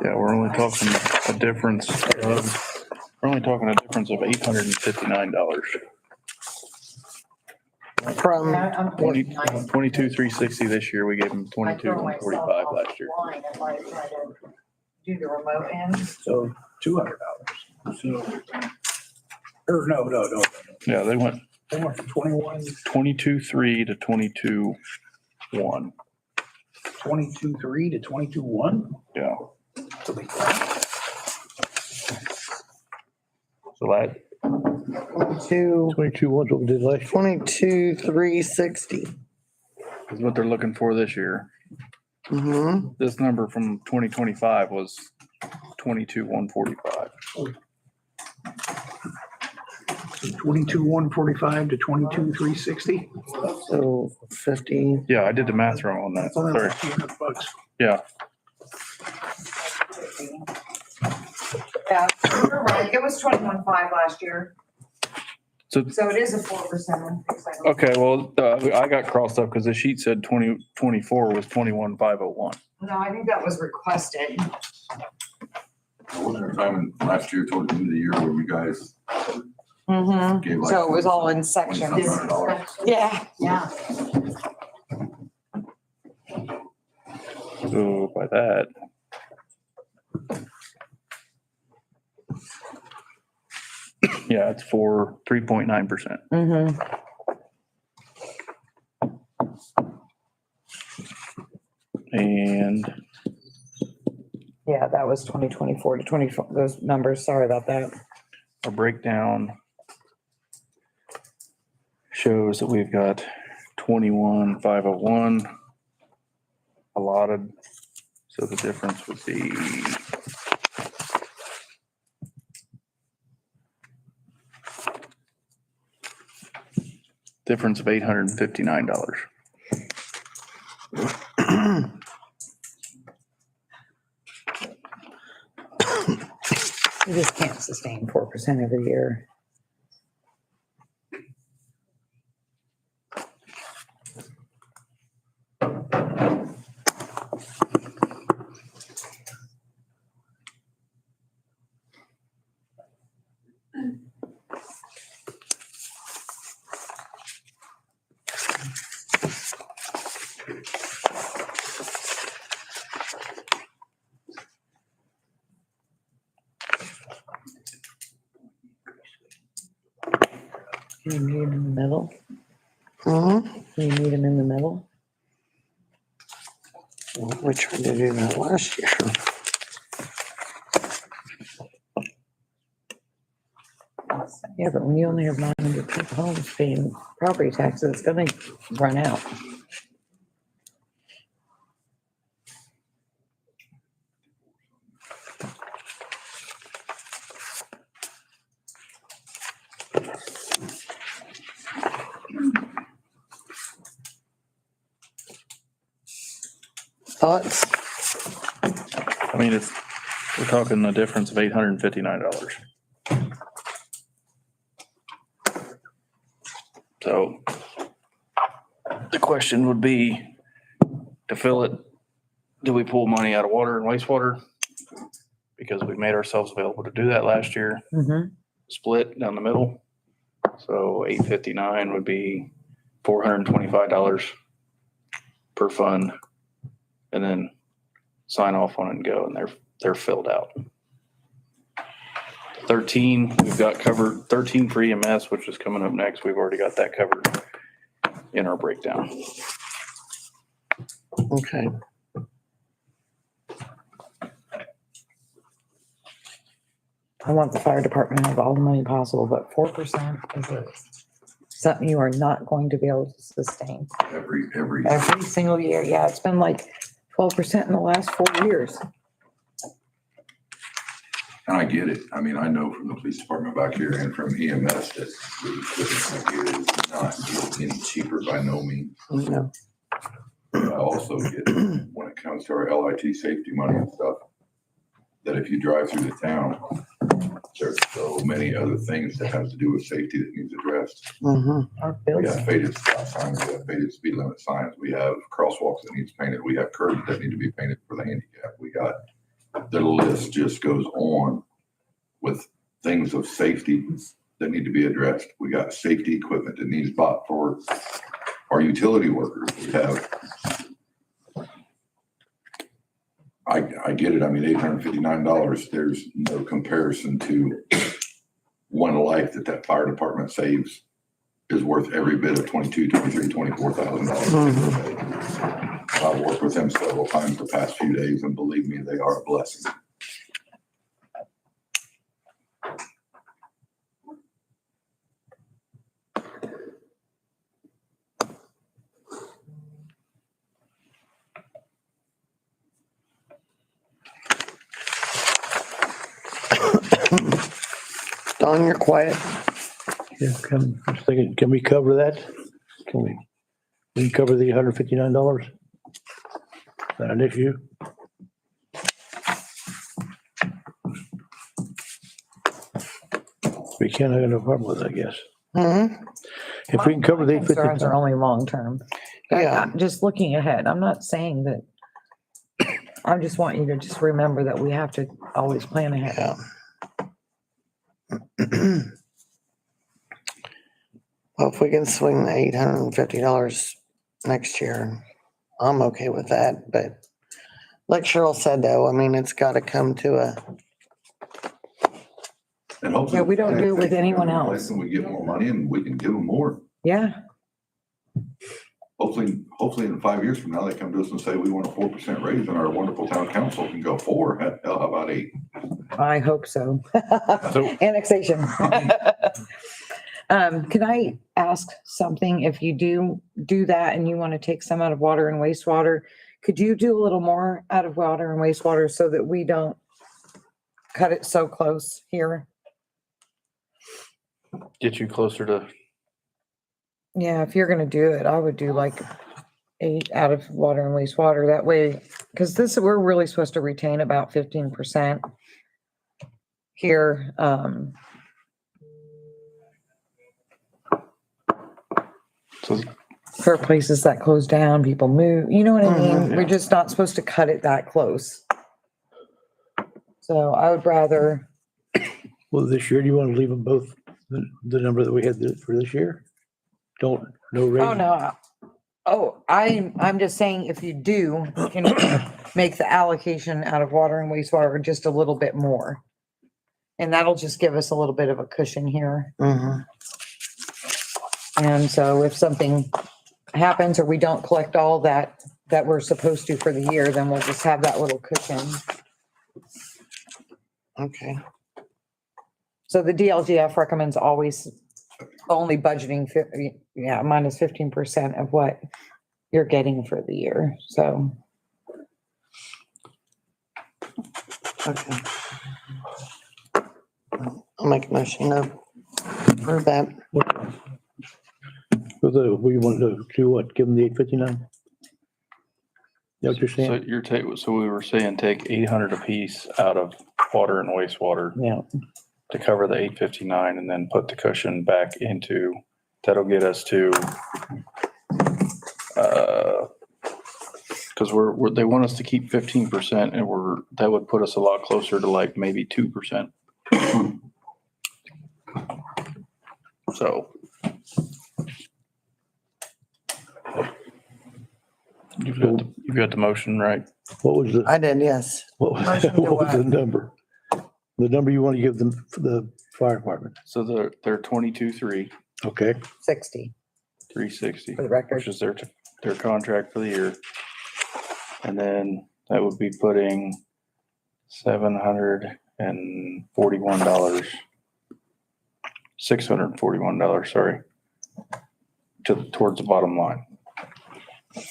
Yeah, we're only talking a difference of, $859. From, I'm 22,360 this year. We gave them I throw myself 22,145 off last year. the line if I try to do the remote end. So $200. So, or no. Yeah, they went They went from 22.3 to 22.1. 22.3 to 22.1. Yeah. That's a big difference. So that, 22 ones what we did last year. 22,360. is what they're looking for this year. Mm-hmm. This number from 2025 was 22,145. 22,145 to 22,360. So 50. Yeah, I did the math wrong on that. That's only Sorry. like $200. Yeah, Yeah, you're right. It was 21.5 last year. so, So it is a 4%. okay, well, I got crossed up because the sheet said 2024 was 21,501. No, I think that was requested. Wasn't there a time in last year toward the end of the year where you guys Mm-hmm. gave like? So it was all in sections. $2,700? Yeah. Yeah. So by that. Yeah, it's for 3.9%. Mm-hmm. And Yeah, that was 2024 to 24, those numbers. Sorry about that. our breakdown shows that we've got 21,501 allotted. So the difference would be difference of $859. You just can't sustain 4% every year. Can you meet him in the middle? Mm-hmm. Can you meet him in the middle? We tried to do that last year. Yeah, but when you only have 900 people homes paying property taxes, it's gonna run out. Thoughts? I mean, we're talking a difference of $859. So the question would be, to fill it, do we pull money out of water and wastewater? Because we made ourselves available to do that last year, Mm-hmm. split down the middle. So 859 would be $425 per fund. And then sign off on it and go, and they're filled out. 13, we've got covered, 13 for EMS, which is coming up next. We've already got that covered in our breakdown. Okay. I want the fire department to have all the money possible, but 4% is something you are not going to be able to sustain. Every single year. Yeah, it's been like 12% in the last 4 years. And I get it. I mean, I know from the police department back here and from EMS that the equipment here is not getting any cheaper by no means. No. But I also get, when it comes to our LIT safety money and stuff, that if you drive through the town, there's so many other things that have to do with safety that needs addressed. Our We bills. have faded stop signs, we have faded speed limit signs, we have crosswalks that needs painted, we have curbs that need to be painted for the handicap. We got, the list just goes on with things of safety that need to be addressed. We got safety equipment that needs bought for our utility workers. We have, I get it. I mean, $859, there's no comparison to one life that fire department saves is worth every bit of $24,000. I've worked with them several times the past few days, and believe me, they are a blessing. Don, you're quiet. Yeah, just thinking, can we cover that? Can we cover the $159? Is that an issue? We can't have no problem with it, I guess. Mm-hmm. If we can cover the Concerns are $859, only long-term. Yeah. Just looking ahead, I'm not saying that, I just want you to just remember that we have to always plan ahead. Yeah. Well, if we can swing the $850 next year, I'm okay with that. But like Cheryl said, though, I mean, it's got to come to a, And hopefully. Yeah, we don't do it with anyone else. And we get more money and we can give them more. Yeah, Hopefully in 5 years from now, they come to us and say, we want a 4% raise, and our wonderful town council can go 4. Hell, how about 8? I hope so. So- Annexation. Can I ask something? If you do that and you want to take some out of water and wastewater, could you do a little more out of water and wastewater so that we don't cut it so close here? Get you closer to, Yeah, if you're gonna do it, I would do like 8 out of water and wastewater. That way, because we're really supposed to retain about 15% here. so For places that close down, people move, you know what I mean? Mhm. We're just not supposed to cut it that close. So I would rather, well, this year, do you want to leave them both the number that we had for this year? No raise? oh no. Oh, I'm just saying if you do, can you make the allocation out of water and wastewater just a little bit more? And that'll just give us a little bit of a cushion here. mhm. And so if something happens or we don't collect all that we're supposed to for the year, then we'll just have that little cushion. Okay. So the DLGF recommends always only budgeting, minus 15% of what you're getting for the year. So Okay. I'll make a motion to approve that. We want to do what? Give them the 859? You know what you're So saying? so we were saying take 800 apiece out of water and wastewater Yeah. to cover the 859 and then put the cushion back into, that'll get us to, cause they want us to keep 15% and that would put us a lot closer to like maybe 2%. So. You've got the motion, right? What was the, I did, yes. what was, Motion to what was the what? number? The number you want to give them for the fire department? So they're 22,360, Okay. 60 for the record. which is their contract for the year. And then that would be putting $641, sorry, towards the bottom line. Is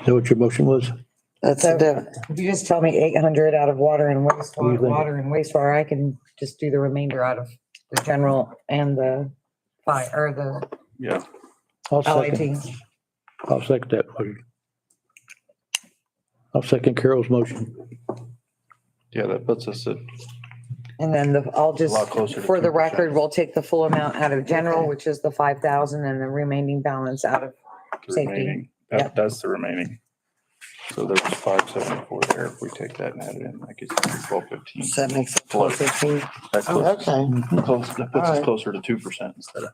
that what your motion was? That's So- the, If you just tell me 800 out of water and What do you think? I can just do the remainder out of the general and the fire, or the Yeah. I'll LIT. second that motion. I'll second Carol's motion. Yeah, that puts us at, And then I'll just, A lot closer to for the 2%. record, we'll take the full amount out of general, which is the 5,000, and the remaining balance out of the Safety. remaining. Yep. That's the remaining. So there's 574 there. If we take that and add it in, that gets 1215. so that makes it 12.15. That's Oh, close. okay, Close, that puts us Alright. closer to 2% instead of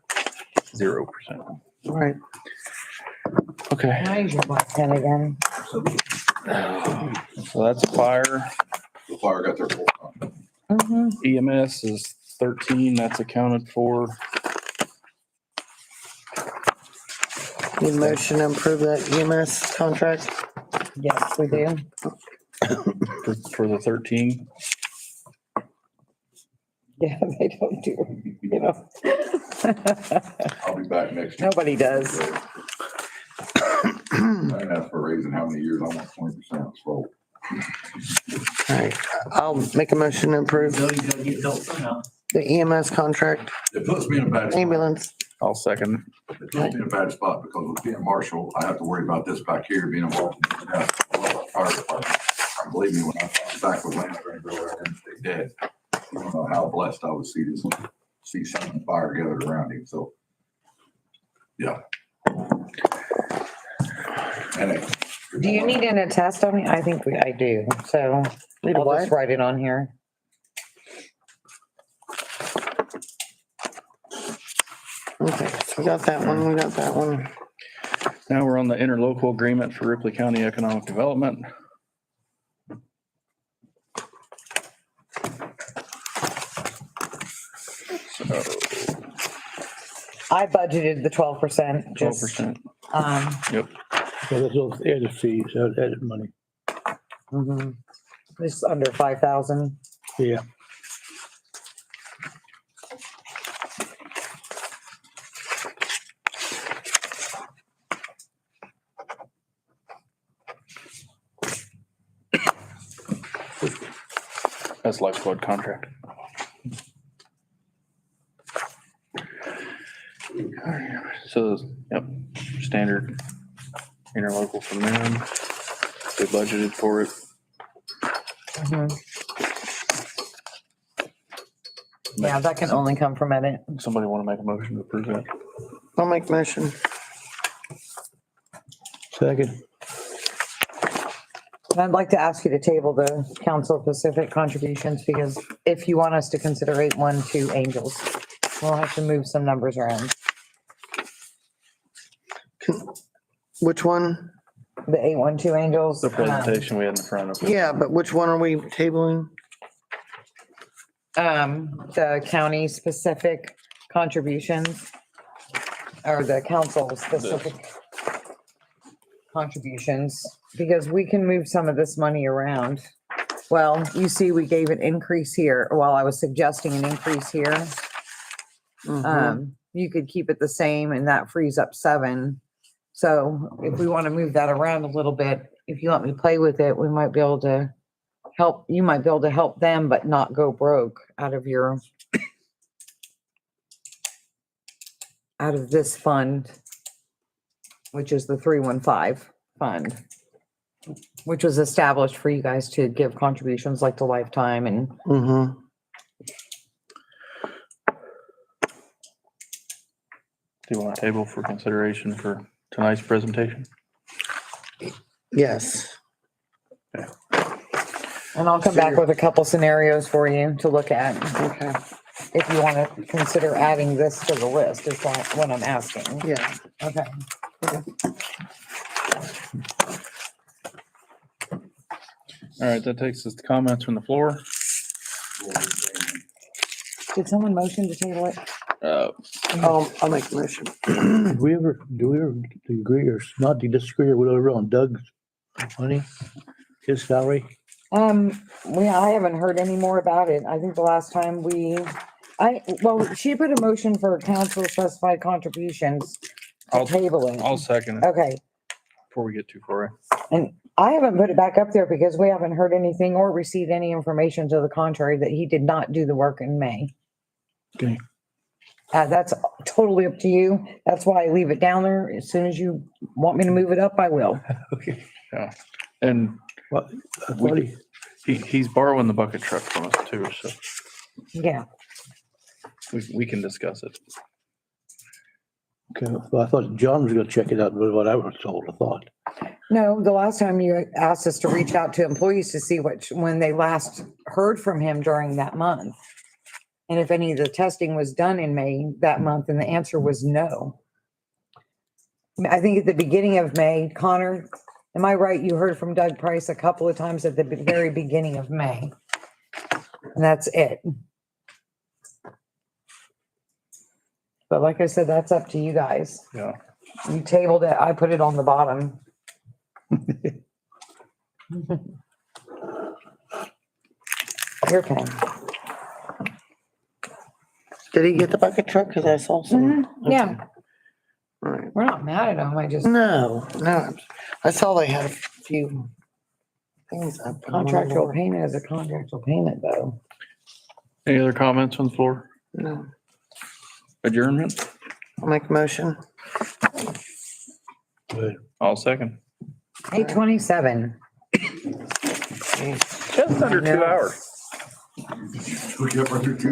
0%. all right. Okay. Can I use your black pen again? So that's fire. The fire got their full time. Mhm. EMS is 13, that's accounted for. Need a motion to improve that EMS contract? Yes, we do. For the 13. Yeah, they don't do, you know. I'll be back next year. Nobody does. I didn't ask for a raise in how many years, I want 20%, so. All right, I'll make a motion to approve the EMS contract, It puts me in a bad spot. ambulance. I'll second. It puts me in a bad spot because with being marshal, I have to worry about this back here being involved in the fire department. And believe me, when I was back with Lance, I didn't stay dead. You don't know how blessed I would see something fire gathered around him, so. Yeah. Anyway. Do you need an attest on me? I think I do, so Need a I'll what? just write it on here. Okay, so we got that one, we got that one. Now we're on the interlocal agreement for Ripley County Economic Development. So I budgeted the 12%, just, 12%. So that's those added fees, added money. mhm. Just under 5,000. Yeah. That's life squad contract. So, yep, standard interlocal from them. They budgeted for it. Mhm. Yeah, that can only come from edit. Somebody want to make a motion to approve that? I'll make motion. Second. I'd like to ask you to table the council Pacific contributions, because if you want us to consider 812 Angels, we'll have to move some numbers around. Which one? The 812 Angels. The presentation we had in front of us. Yeah, but which one are we tabling? The county specific contributions, or the council specific contributions, because we can move some of this money around. Well, you see, we gave an increase here. While I was suggesting an increase here. You could keep it the same and that frees up 7. So if we want to move that around a little bit, if you let me play with it, we might be able to help, you might be able to help them, but not go broke out of your, out of this fund, which is the 315 fund, which was established for you guys to give contributions like to Lifetime and Do you want a table for consideration for tonight's presentation? Yes. And I'll come back with a couple scenarios for you to look at. Okay. If you want to consider adding this to the list, is what I'm asking. Yeah. Okay. All right, that takes us to comments from the floor. Did someone motion to table it? I'll make the motion. Do we ever agree or not disagree or whatever on Doug's money, his salary? I haven't heard any more about it. I think the last time she put a motion for council specified contributions. I'll Tabling. I'll second it Okay. before we get too far. And I haven't put it back up there because we haven't heard anything or received any information to the contrary that he did not do the work in May. Okay. That's totally up to you. That's why I leave it down there. As soon as you want me to move it up, I will. Okay. Yeah. And Well, I thought he's borrowing the bucket truck from us too, so Yeah. we can discuss it. okay, well, I thought John was gonna check it out, but what I was told, I thought. No, the last time you asked us to reach out to employees to see when they last heard from him during that month. And if any of the testing was done in May that month, and the answer was no. I think at the beginning of May, Connor, am I right? You heard from Doug Price a couple of times at the very beginning of May. And that's it. But like I said, that's up to you guys. Yeah. You tabled it, I put it on the bottom. Your pen. Did he get the bucket truck? Cause I saw some. Yeah, All right. we're not mad at him. I just, No, I saw they had a few things up. contractual payment is a contractual payment though. Any other comments on the floor? No, Adjournment? I'll make a motion. I'll second. 8:27. Just under 2 hours. We get under 2